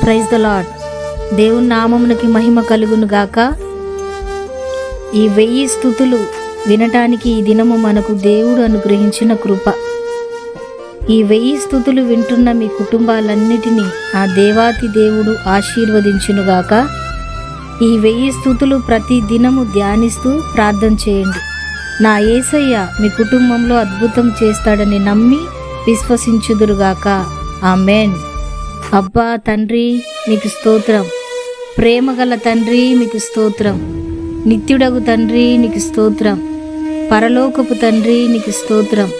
Praise the lord. దేవుని నామమునకి మహిమ కలుగును గాక. ఈ 1000 స్తుతులు వినటానికి ఈ దినము మనకు దేవుడు అనుగ్రహించిన కృప. ఈ 1000 స్తుతులు వింటున్న మీ కుటుంబాలన్నిటినీ ఆ దేవాతి దేవుడు ఆశీర్వదించునుగాక. ఈ 1000 స్తుతులు ప్రతి దినము ధ్యానిస్తూ ప్రార్థన చేయండి. నా యేసయ్య మీ కుటుంబంలో అద్భుతం చేస్తాడని నమ్మి విశ్వసించుదురుగాక. ఆమేన్. అబ్బా తండ్రి నీకు స్తోత్రం, ప్రేమగల తండ్రి నీకు స్తోత్రం, నిత్యుడగు తండ్రి నీకు స్తోత్రం, పరలోకపు తండ్రి నీకు స్తోత్రం,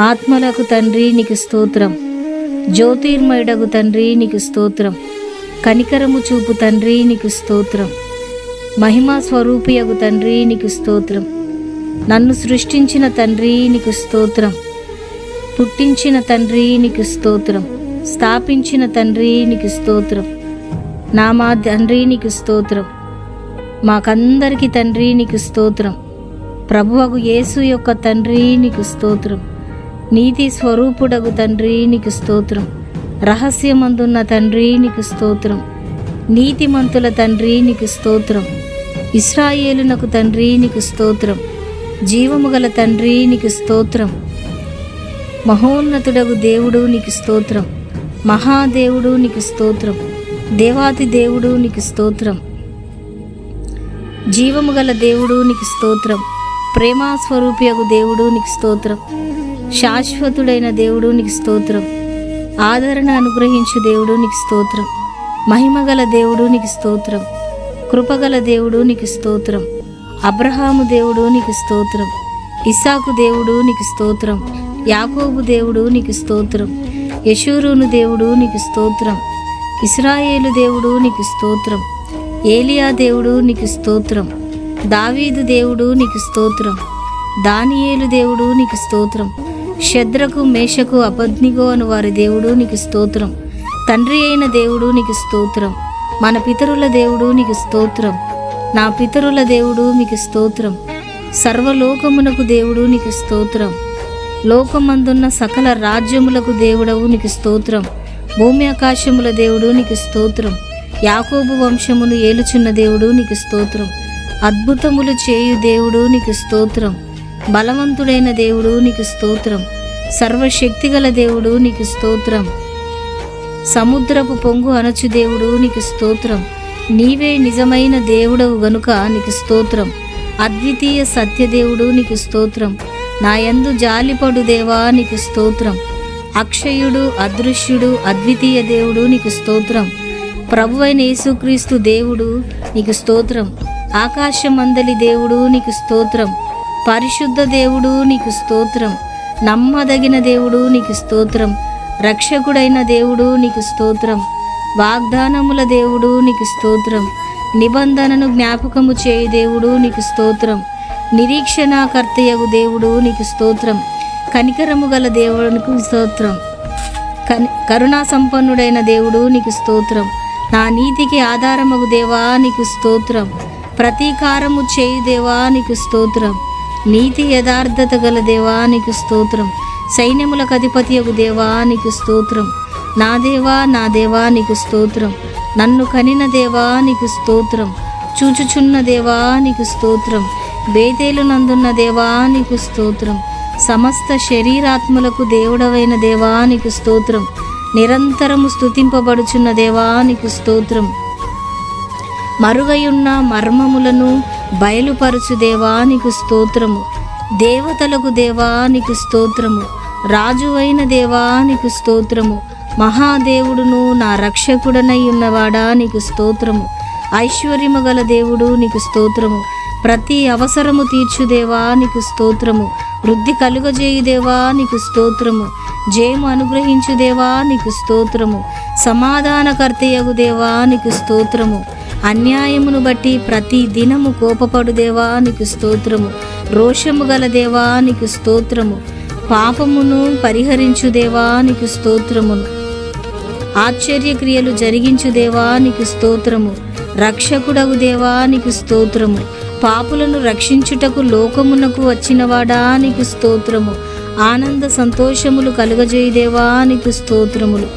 ఆత్మలకు తండ్రి నీకు స్తోత్రం, జ్యోతిర్మయుడగు తండ్రి నీకు స్తోత్రం, కనికరము చూపు తండ్రి నీకు స్తోత్రం, మహిమా స్వరూపియగు తండ్రి నీకు స్తోత్రం, నన్ను సృష్టించిన తండ్రి నీకు స్తోత్రం, పుట్టించిన తండ్రి నీకు స్తోత్రం, స్థాపించిన తండ్రి నీకు స్తోత్రం, మా తండ్రి నీకు స్తోత్రం, మాకందరికి తండ్రి నీకు స్తోత్రం, ప్రభువగు యేసు యొక్క తండ్రి నీకు స్తోత్రం, నీతి స్వరూపుడగు తండ్రి నీకు స్తోత్రం, రహస్యమందున్న తండ్రి నీకు స్తోత్రం, నీతిమంతుల తండ్రి నీకు స్తోత్రం, ఇశ్రాయేలునకు తండ్రి నీకు స్తోత్రం, జీవము గల తండ్రి నీకు స్తోత్రం, మహోన్నతుడగు దేవుడు నీకు స్తోత్రం, మహాదేవుడు నీకు స్తోత్రం, దేవాతి దేవుడు నీకు స్తోత్రం, జీవము గల దేవుడు నీకు స్తోత్రం, ప్రేమాస్వరూపియగు దేవుడు నీకు స్తోత్రం, శాశ్వతుడైన దేవుడు నీకు స్తోత్రం, ఆదరణ అనుగ్రహించు దేవుడు నీకు స్తోత్రం, మహిమగల దేవుడు నీకు స్తోత్రం, కృపగల దేవుడు నీకు స్తోత్రం, అబ్రహాము దేవుడు నీకు స్తోత్రం, ఇస్సాకు దేవుడు నీకు స్తోత్రం, యాకోబు దేవుడు నీకు స్తోత్రం, యెషూరూను దేవుడు నీకు స్తోత్రం, ఇశ్రాయేలు దేవుడు నీకు స్తోత్రం, ఏలియా దేవుడు నీకు స్తోత్రం, దావీదు దేవుడు నీకు స్తోత్రం, దానియేలు దేవుడు నీకు స్తోత్రం, షద్రకు మేషకు అబద్నిగో అను వారి దేవుడు నీకు స్తోత్రం, తండ్రి అయిన దేవుడు నీకు స్తోత్రం, మన పితరుల దేవుడు నీకు స్తోత్రం, నా పితరుల దేవుడు నీకు స్తోత్రం, సర్వలోకమునకు దేవుడు నీకు స్తోత్రం, లోకమందున్న సకల రాజ్యములకు దేవుడవు నీకు స్తోత్రం, భూమి ఆకాశముల దేవుడు నీకు స్తోత్రం, యాకోబు వంశమును ఏలుచున్న దేవుడు నీకు స్తోత్రం, అద్భుతములు చేయు దేవుడు నీకు స్తోత్రం, బలవంతుడైన దేవుడు నీకు స్తోత్రం, సర్వశక్తిగల దేవుడు నీకు స్తోత్రం, సముద్రపు పొంగు అనచు దేవుడు నీకు స్తోత్రం, నీవే నిజమైన దేవుడవు గనుక నీకు స్తోత్రం, అద్వితీయ సత్యదేవుడు నీకు స్తోత్రం, నా యందు జాలిపడు దేవా నీకు స్తోత్రం, అక్షయుడు అదృశ్యుడు అద్వితీయ దేవుడు నీకు స్తోత్రం, ప్రభువైన యేసుక్రీస్తు దేవుడు నీకు స్తోత్రం, ఆకాశమందలి దేవుడు నీకు స్తోత్రం, పరిశుద్ధ దేవుడు నీకు స్తోత్రం, నమ్మదగిన దేవుడు నీకు స్తోత్రం, రక్షకుడైన దేవుడు నీకు స్తోత్రం, వాగ్దానముల దేవుడు నీకు స్తోత్రం, నిబంధనను జ్ఞాపకము చేయు దేవుడు నీకు స్తోత్రం, నిరీక్షణాకర్తయగు దేవుడు నీకు స్తోత్రం, కనికరము గల దేవునికి స్తోత్రం, కరుణా సంపన్నుడైన దేవుడు నీకు స్తోత్రం, నా నీతికి ఆధారమగు దేవా నీకు స్తోత్రం, ప్రతీకారము చేయు దేవా నీకు స్తోత్రం, నీతి యథార్థత గల దేవా నీకు స్తోత్రం, సైన్యములకు అధిపతియగు దేవా నీకు స్తోత్రం, నా దేవా నీకు స్తోత్రం, నన్ను కనిన దేవా నీకు స్తోత్రం, చూచుచున్న దేవా నీకు స్తోత్రం, బేతేలు నందున్న దేవా నీకు స్తోత్రం, సమస్త శరీరాత్మలకు దేవుడవైన దేవా నీకు స్తోత్రం, నిరంతరము స్తుతింపబడుచున్న దేవా నీకు స్తోత్రం, మరుగయున్న మర్మములను బయలుపరచు దేవా నీకు స్తోత్రము, దేవతలకు దేవా నీకు స్తోత్రము, రాజువైన దేవా నీకు స్తోత్రము, మహాదేవుడును నా రక్షకుడనై ఉన్నవాడా నీకు స్తోత్రము, ఐశ్వర్యము గల దేవుడు నీకు స్తోత్రము, ప్రతి అవసరము తీర్చు దేవా నీకు స్తోత్రము, వృద్ధి కలుగజేయు దేవా నీకు స్తోత్రము, జయము అనుగ్రహించు దేవా నీకు స్తోత్రము, సమాధానకర్తయగు దేవా నీకు స్తోత్రము, అన్యాయమును బట్టి ప్రతి దినము కోపపడు దేవా నీకు స్తోత్రము, రోషము గల దేవా నీకు స్తోత్రము, పాపమును పరిహరించు దేవా నీకు స్తోత్రమును, ఆశ్చర్యక్రియలు జరిగించు దేవా నీకు స్తోత్రము, రక్షకుడగు దేవా నీకు స్తోత్రము, పాపులను రక్షించుటకు లోకమునకు వచ్చినవాడా నీకు స్తోత్రము, ఆనంద సంతోషములు కలుగజేయుదేవా నీకు స్తోత్రములు,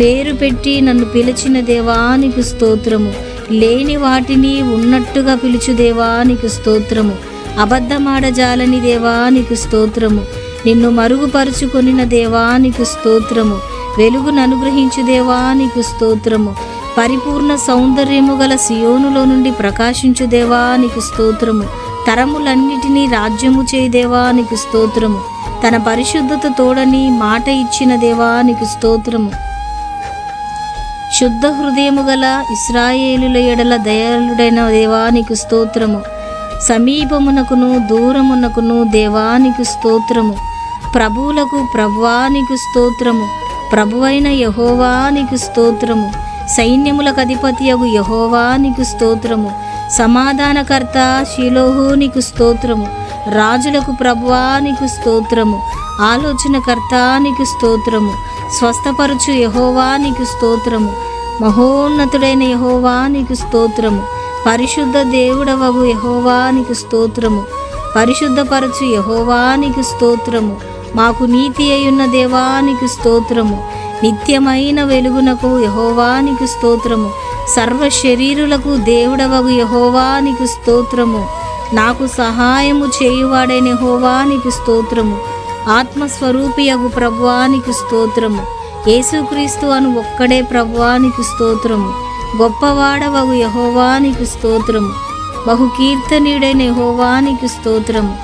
పేరు పెట్టి నన్ను పిలిచిన దేవా నీకు స్తోత్రము. లేని వాటిని ఉన్నట్టుగా పిలుచు దేవా నీకు స్తోత్రము. అబద్ధమాడజాలని దేవా నీకు స్తోత్రము. నిన్ను మరుగుపరుచుకొనిన దేవా నీకు స్తోత్రము. వెలుగును అనుగ్రహించు దేవా నీకు స్తోత్రము. పరిపూర్ణ సౌందర్యము గల సియోనులో నుండి ప్రకాశించు దేవా నీకు స్తోత్రము. తరములన్నిటినీ రాజ్యము చేయి దేవా నీకు స్తోత్రము. తన పరిశుద్ధత తోడని మాట ఇచ్చిన దేవా నీకు స్తోత్రము. శుద్ధ హృదయము గల ఇశ్రాయేలుల ఎడల దయాళుడైన దేవా నీకు స్తోత్రము. సమీపమునకును దూరమునకును దేవా నీకు స్తోత్రము. ప్రభువులకు ప్రభువా నీకు స్తోత్రము. ప్రభువైన యెహోవా నీకు స్తోత్రము. సైన్యములకు అధిపతియగు యెహోవా నీకు స్తోత్రము. సమాధానకర్త షిలోహు నీకు స్తోత్రము. రాజులకు ప్రభువా నీకు స్తోత్రము. ఆలోచనకర్త నీకు స్తోత్రము. స్వస్థపరచు యెహోవా నీకు స్తోత్రము. మహోన్నతుడైన యెహోవా నీకు స్తోత్రము. పరిశుద్ధ దేవుడవగు యెహోవా నీకు స్తోత్రము. పరిశుద్ధపరచు యెహోవా నీకు స్తోత్రము. మాకు నీతి అయ్యున్న దేవా నీకు స్తోత్రము. నిత్యమైన వెలుగునకు యెహోవా నీకు స్తోత్రము. సర్వ శరీరులకు దేవుడవగు యెహోవా నీకు స్తోత్రము. నాకు సహాయము చేయువాడైన యెహోవా నీకు స్తోత్రము. ఆత్మస్వరూపియగు ప్రభువా నీకు స్తోత్రము. యేసుక్రీస్తు అను ఒక్కడే ప్రభువా నీకు స్తోత్రము. గొప్పవాడవగు యెహోవా నీకు స్తోత్రము. బహుకీర్తనీయుడైన యెహోవా నీకు స్తోత్రము.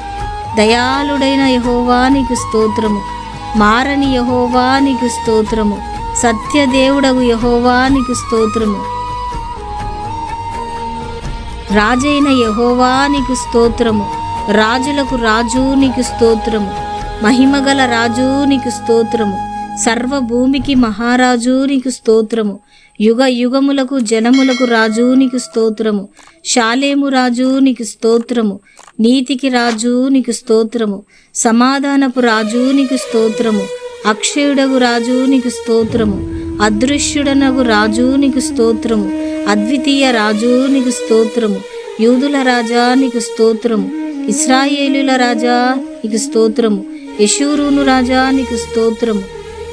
దయాళుడైన యెహోవా నీకు స్తోత్రము. మారని యెహోవా నీకు స్తోత్రము. సత్యదేవుడగు యెహోవా నీకు స్తోత్రము. రాజైన యెహోవా నీకు స్తోత్రము. రాజులకు రాజు నీకు స్తోత్రము. మహిమగల రాజు నీకు స్తోత్రము. సర్వభూమికి మహారాజు నీకు స్తోత్రము. యుగ యుగములకు జనములకు రాజు నీకు స్తోత్రము. షాలేము రాజు నీకు స్తోత్రము. నీతికి రాజు నీకు స్తోత్రము. సమాధానపు రాజు నీకు స్తోత్రము. అక్షయుడగు రాజు నీకు స్తోత్రము. అదృశ్యుడనగు రాజు నీకు స్తోత్రము. అద్వితీయ రాజు నీకు స్తోత్రము. యూదుల రాజా నీకు స్తోత్రము. ఇశ్రాయేలుల రాజా నీకు స్తోత్రము. యెషూరూను రాజా నీకు స్తోత్రము.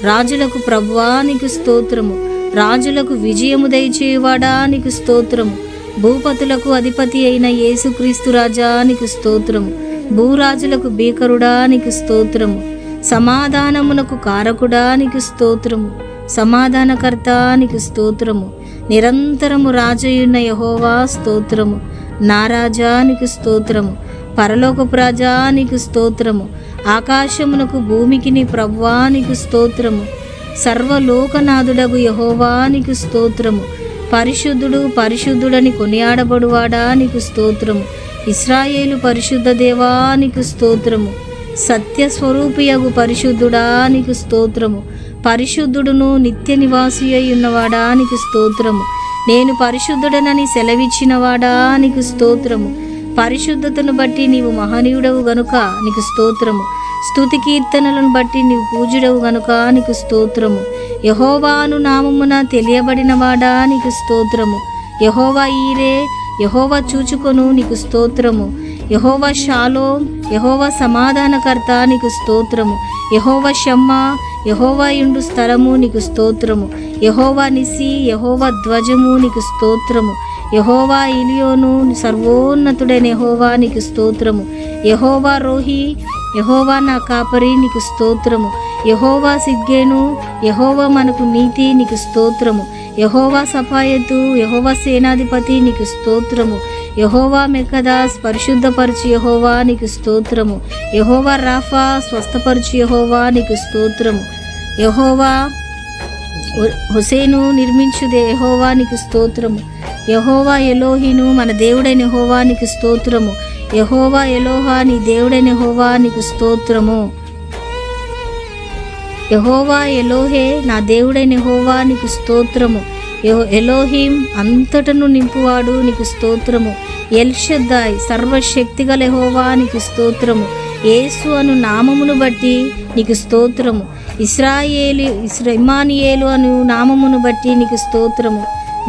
రాజులకు ప్రభువా నీకు స్తోత్రము. రాజులకు విజయము దయచేయువాడా నీకు స్తోత్రము. భూపతులకు అధిపతి అయిన యేసుక్రీస్తు రాజా నీకు స్తోత్రము. భూరాజులకు భీకరుడా నీకు స్తోత్రము. సమాధానమునకు కారకుడా నీకు స్తోత్రము. సమాధానకర్త నీకు స్తోత్రము. నిరంతరము రాజయున్న యెహోవా స్తోత్రము. నా రాజా నీకు స్తోత్రము. పరలోకపు రాజా నీకు స్తోత్రము. ఆకాశమునకు భూమికి నీ ప్రభువా నీకు స్తోత్రము. సర్వలోకనాథుడగు యెహోవా నీకు స్తోత్రము. పరిశుద్ధుడు పరిశుద్ధుడని కొనియాడబడువాడా నీకు స్తోత్రము. ఇశ్రాయేలు పరిశుద్ధ దేవా నీకు స్తోత్రము. సత్యస్వరూపియగు పరిశుద్ధుడా నీకు స్తోత్రము. పరిశుద్ధుడును నిత్య నివాసి అయి ఉన్నవాడా నీకు స్తోత్రము. నేను పరిశుద్ధుడనని సెలవిచ్చినవాడా నీకు స్తోత్రము. పరిశుద్ధతను బట్టి నీవు మహనీయుడవు గనుక నీకు స్తోత్రము. స్తుతి కీర్తనలను బట్టి నీవు పూజ్యుడవు గనుక నీకు స్తోత్రము. యెహోవాను నామమున తెలియబడినవాడా నీకు స్తోత్రము. యెహోవా ఈరే, యెహోవా చూచుకొను నీకు స్తోత్రము. యెహోవా షాలోం, యెహోవా సమాధానకర్త నీకు స్తోత్రము. యెహోవా షమ్మా, యెహోవా యుండు స్థలము నీకు స్తోత్రము. యెహోవా నిసి, యెహోవా ధ్వజము నీకు స్తోత్రము. యెహోవా ఇలియోను, సర్వోన్నతుడైన యెహోవా నీకు స్తోత్రము. యెహోవా రోహి, యెహోవా నా కాపరి నీకు స్తోత్రము. యెహోవా సిద్గేను, యెహోవా మనకు నీతి నీకు స్తోత్రము. యెహోవా సఫాయతు, యెహోవా సేనాధిపతి నీకు స్తోత్రము. యెహోవా మెకదాస్, పరిశుద్ధపరచు యెహోవా నీకు స్తోత్రము. యెహోవా రాఫా, స్వస్థపరచు యెహోవా నీకు స్తోత్రము. యెహోవా హొసేను నిర్మించు యెహోవా నీకు స్తోత్రము. యెహోవా ఎలోహిను, మన దేవుడైన యెహోవా నీకు స్తోత్రము. యెహోవా ఎలోహా, నీ దేవుడైన యెహోవా నీకు స్తోత్రము. యెహోవా ఎలోహే, నా దేవుడైన యెహోవా నీకు స్తోత్రము. ఎలోహిం, అంతటను నింపువాడు నీకు స్తోత్రము. ఎల్షద్దాయ్, సర్వశక్తిగల యెహోవా నీకు స్తోత్రము. యేసు అను నామమును బట్టి నీకు స్తోత్రము. ఇమ్మానుయేలు అను నామమును బట్టి నీకు స్తోత్రము.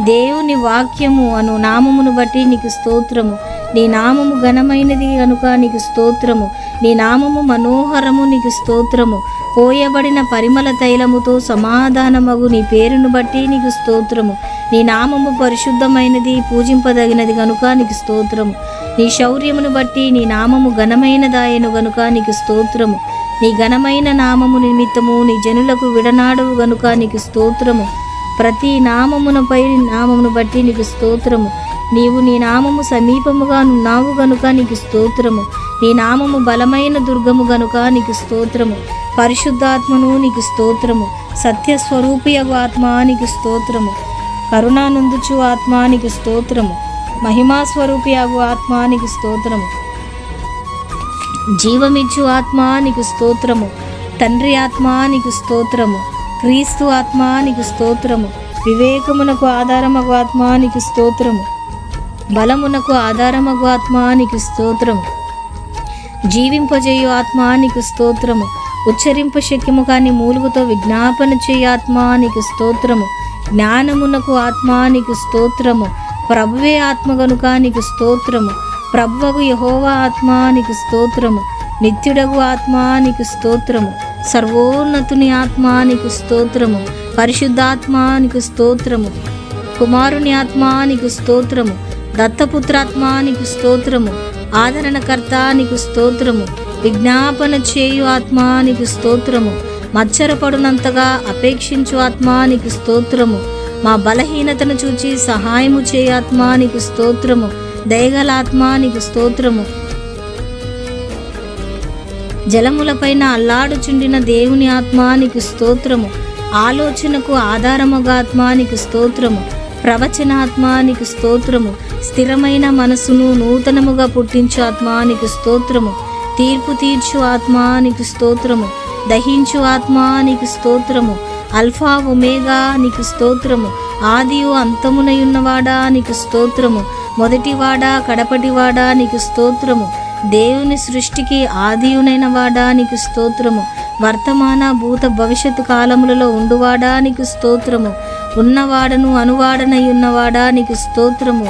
దేవుని వాక్యము అను నామమును బట్టి నీకు స్తోత్రము. నీ నామము ఘనమైనది కనుక నీకు స్తోత్రము. నీ నామము మనోహరము నీకు స్తోత్రము. పోయబడిన పరిమళ తైలముతో సమాధానమగు నీ పేరును బట్టి నీకు స్తోత్రము. నీ నామము పరిశుద్ధమైనది, పూజింపదగినది గనుక నీకు స్తోత్రము. నీ శౌర్యమును బట్టి నీ నామము ఘనమైనదాయను గనుక నీకు స్తోత్రము. నీ ఘనమైన నామము నిమిత్తము నీ జనులకు విడనాడవు గనుక నీకు స్తోత్రము. ప్రతి నామమునపై నామమును బట్టి నీకు స్తోత్రము. నీవు నీ నామము సమీపముగా నున్నావు గనుక నీకు స్తోత్రము. నీ నామము బలమైన దుర్గము గనుక నీకు స్తోత్రము. పరిశుద్ధాత్మను నీకు స్తోత్రము. సత్యస్వరూపియగు ఆత్మ నీకు స్తోత్రము. కరుణానందుచు ఆత్మ నీకు స్తోత్రము. మహిమాస్వరూపియగు ఆత్మ నీకు స్తోత్రము. జీవమిచ్చు ఆత్మ నీకు స్తోత్రము. తండ్రి ఆత్మ నీకు స్తోత్రము. క్రీస్తు ఆత్మ నీకు స్తోత్రము. వివేకమునకు ఆధారమగు ఆత్మ నీకు స్తోత్రము. బలమునకు ఆధారమగు ఆత్మ నీకు స్తోత్రము. జీవింపజేయు ఆత్మ నీకు స్తోత్రము. ఉచ్చరింప శక్యము కాని మూలుగుతో విజ్ఞాపన చేయు ఆత్మ నీకు స్తోత్రము. జ్ఞానమునకు ఆత్మ నీకు స్తోత్రము. ప్రభువే ఆత్మ గనుక నీకు స్తోత్రము. ప్రభువగు యెహోవా ఆత్మ నీకు స్తోత్రము. నిత్యుడగు ఆత్మ నీకు స్తోత్రము. సర్వోన్నతుని ఆత్మ నీకు స్తోత్రము. పరిశుద్ధాత్మ నీకు స్తోత్రము. కుమారుని ఆత్మ నీకు స్తోత్రము. దత్తపుత్రాత్మ నీకు స్తోత్రము. ఆదరణకర్త నీకు స్తోత్రము. విజ్ఞాపన చేయు ఆత్మ నీకు స్తోత్రము. మచ్చరపడునంతగా అపేక్షించు ఆత్మ నీకు స్తోత్రము. మా బలహీనతను చూచి సహాయము చేయు ఆత్మ నీకు స్తోత్రము. దయగల ఆత్మ నీకు స్తోత్రము. జలములపైన అల్లాడుచుండిన దేవుని ఆత్మ నీకు స్తోత్రము. ఆలోచనకు ఆధారముగా ఆత్మ నీకు స్తోత్రము. ప్రవచనాత్మ నీకు స్తోత్రము. స్థిరమైన మనసును నూతనముగా పుట్టించు ఆత్మ నీకు స్తోత్రము. తీర్పు తీర్చు ఆత్మ నీకు స్తోత్రము. దహించు ఆత్మ నీకు స్తోత్రము. అల్ఫా ఒమేగా నీకు స్తోత్రము. ఆదియు అంతమునయున్నవాడా నీకు స్తోత్రము. మొదటివాడా కడపటివాడా నీకు స్తోత్రము. దేవుని సృష్టికి ఆదియునైన వాడా నీకు స్తోత్రము. వర్తమాన భూత భవిష్యత్తు కాలములలో ఉండువాడా నీకు స్తోత్రము. ఉన్నవాడను అనువాడనై ఉన్నవాడా నీకు స్తోత్రము.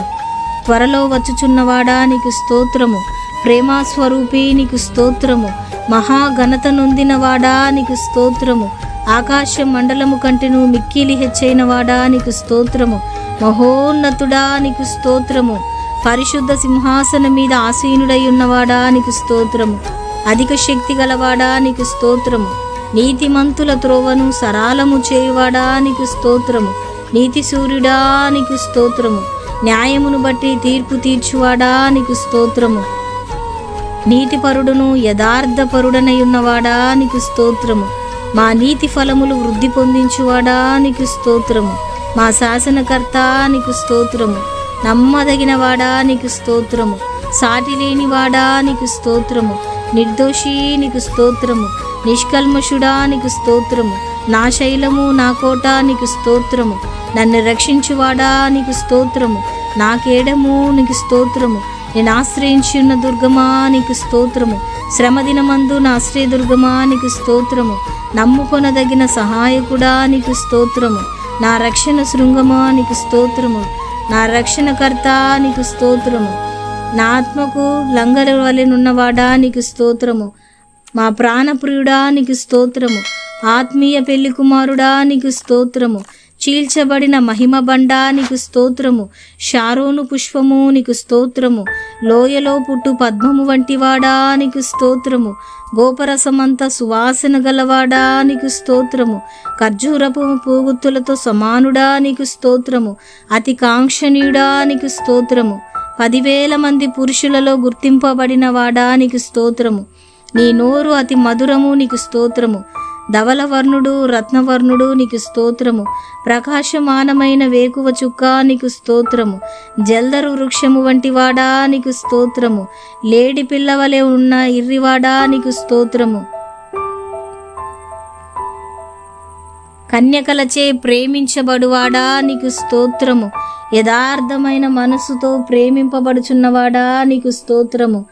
త్వరలో వచ్చుచున్నవాడా నీకు స్తోత్రము. ప్రేమాస్వరూపి నీకు స్తోత్రము. మహాఘనత నొందినవాడా నీకు స్తోత్రము. ఆకాశ మండలము కంటెను మిక్కిలి హెచ్చైన వాడా నీకు స్తోత్రము. మహోన్నతుడా నీకు స్తోత్రము. పరిశుద్ధ సింహాసనం మీద ఆసీనుడై ఉన్నవాడా నీకు స్తోత్రము. అధిక శక్తి గలవాడా నీకు స్తోత్రము. నీతిమంతుల త్రోవను సరాలము చేయువాడా నీకు స్తోత్రము. నీతి సూర్యుడా నీకు స్తోత్రము. న్యాయమును బట్టి తీర్పు తీర్చువాడా నీకు స్తోత్రము. నీతిపరుడును యథార్థపరుడనై ఉన్నవాడా నీకు స్తోత్రము. మా నీతి ఫలములు వృద్ధి పొందించువాడా నీకు స్తోత్రము. మా శాసనకర్త నీకు స్తోత్రము. నమ్మదగిన వాడా నీకు స్తోత్రము. సాటి లేనివాడా నీకు స్తోత్రము. నిర్దోషి నీకు స్తోత్రము. నిష్కల్మషుడా నీకు స్తోత్రము. నా శైలము నా కోట నీకు స్తోత్రము. నన్ను రక్షించువాడా నీకు స్తోత్రము. నా కేడము నీకు స్తోత్రము. నేను ఆశ్రయించున్న దుర్గమా నీకు స్తోత్రము. శ్రమదినమందు నా ఆశ్రయదుర్గమా నీకు స్తోత్రము. నమ్ముకొనదగిన సహాయకుడా నీకు స్తోత్రము. నా రక్షణ శృంగమా నీకు స్తోత్రము. నా రక్షణకర్త నీకు స్తోత్రము. నా ఆత్మకు లంగరు వలెనున్నవాడా నీకు స్తోత్రము. మా ప్రాణప్రియుడా నీకు స్తోత్రము. ఆత్మీయ పెళ్లి కుమారుడా నీకు స్తోత్రము. చీల్చబడిన మహిమ బండా నీకు స్తోత్రము. షారోను పుష్పము నీకు స్తోత్రము. లోయలో పుట్టు పద్మము వంటివాడా నీకు స్తోత్రము. గోపరసమంత సువాసన గలవాడా నీకు స్తోత్రము. ఖర్జూరపు పూగుత్తులతో సమానుడా నీకు స్తోత్రము. అతి కాంక్షణీయుడా నీకు స్తోత్రము. 10,000 మంది పురుషులలో గుర్తింపబడిన వాడా నీకు స్తోత్రము. నీ నోరు అతి మధురము నీకు స్తోత్రము. ధవలవర్ణుడు రత్నవర్ణుడు నీకు స్తోత్రము. ప్రకాశమానమైన వేకువ చుక్క నీకు స్తోత్రము. జల్దరు వృక్షము వంటి వాడా నీకు స్తోత్రము. లేడి పిల్లవలే ఉన్న ఇర్రివాడా నీకు స్తోత్రము. కన్యకలచే ప్రేమించబడువాడా నీకు స్తోత్రము. యథార్థమైన మనసుతో ప్రేమింపబడుచున్నవాడా నీకు స్తోత్రము.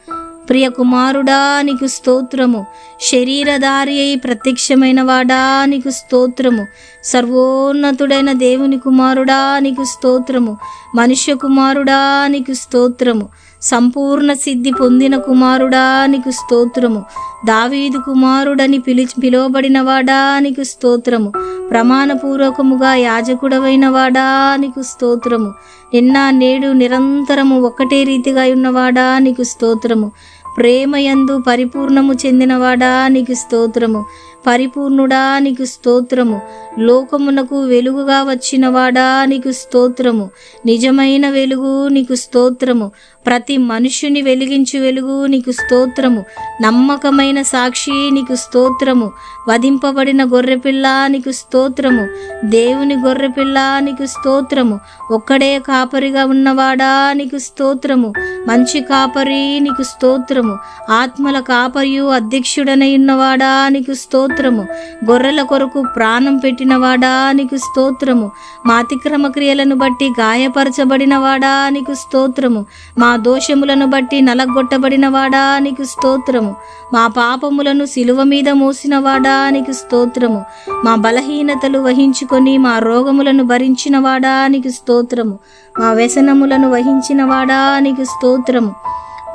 ప్రియ కుమారుడా నీకు స్తోత్రము. శరీరధారి అయి ప్రత్యక్షమైన వాడా నీకు స్తోత్రము. సర్వోన్నతుడైన దేవుని కుమారుడా నీకు స్తోత్రము. మనుష్య కుమారుడా నీకు స్తోత్రము. సంపూర్ణ సిద్ధి పొందిన కుమారుడా నీకు స్తోత్రము. దావీదు కుమారుడని పిలువబడిన వాడా నీకు స్తోత్రము. ప్రమాణపూర్వకముగా యాజకుడవైన వాడా నీకు స్తోత్రము. నిన్న నేడు నిరంతరము ఒక్కటే రీతిగా ఉన్నవాడా నీకు స్తోత్రము. ప్రేమయందు పరిపూర్ణము చెందినవాడా నీకు స్తోత్రము. పరిపూర్ణుడా నీకు స్తోత్రము. లోకమునకు వెలుగుగా వచ్చినవాడా నీకు స్తోత్రము. నిజమైన వెలుగు నీకు స్తోత్రము. ప్రతి మనుష్యుని వెలిగించు వెలుగు నీకు స్తోత్రము. నమ్మకమైన సాక్షి నీకు స్తోత్రము. వధింపబడిన గొర్రెపిల్ల నీకు స్తోత్రము. దేవుని గొర్రెపిల్ల నీకు స్తోత్రము. ఒక్కడే కాపరిగా ఉన్నవాడా నీకు స్తోత్రము. మంచి కాపరి నీకు స్తోత్రము. ఆత్మల కాపరియు అధ్యక్షుడనై ఉన్నవాడా నీకు స్తోత్రము. గొర్రెల కొరకు ప్రాణం పెట్టినవాడా నీకు స్తోత్రము. మా అతిక్రమ క్రియలను బట్టి గాయపరచబడినవాడా నీకు స్తోత్రము. మా దోషములను బట్టి నలగొట్టబడినవాడా నీకు స్తోత్రము. మా పాపములను సిలువ మీద మోసినవాడా నీకు స్తోత్రము. మా బలహీనతలు వహించుకొని మా రోగములను భరించినవాడా నీకు స్తోత్రము. మా వ్యసనములను వహించినవాడా నీకు స్తోత్రము.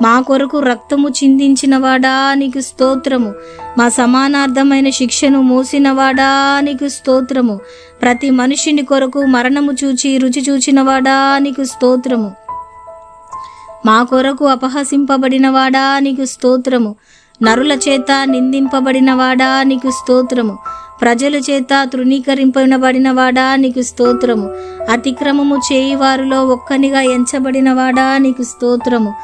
మా కొరకు రక్తము చిందించినవాడా నీకు స్తోత్రము. మా సమానార్థమైన శిక్షను మోసినవాడా నీకు స్తోత్రము. ప్రతి మనుషుని కొరకు మరణము చూచి రుచి చూచినవాడా నీకు స్తోత్రము. మా కొరకు అపహసింపబడినవాడా నీకు స్తోత్రము. నరుల చేత నిందింపబడినవాడా నీకు స్తోత్రము. ప్రజల చేత తృణీకరింపబడినవాడా నీకు స్తోత్రము. అతిక్రమము చేయి వారిలో ఒక్కనిగా ఎంచబడినవాడా నీకు స్తోత్రము.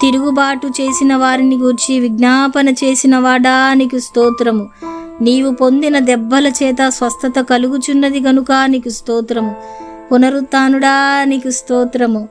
తిరుగుబాటు చేసిన వారిని గూర్చి విజ్ఞాపన చేసినవాడా నీకు స్తోత్రము. నీవు పొందిన దెబ్బల చేత స్వస్థత కలుగుచున్నది గనుక నీకు స్తోత్రము. పునరుత్థానుడా నీకు స్తోత్రము.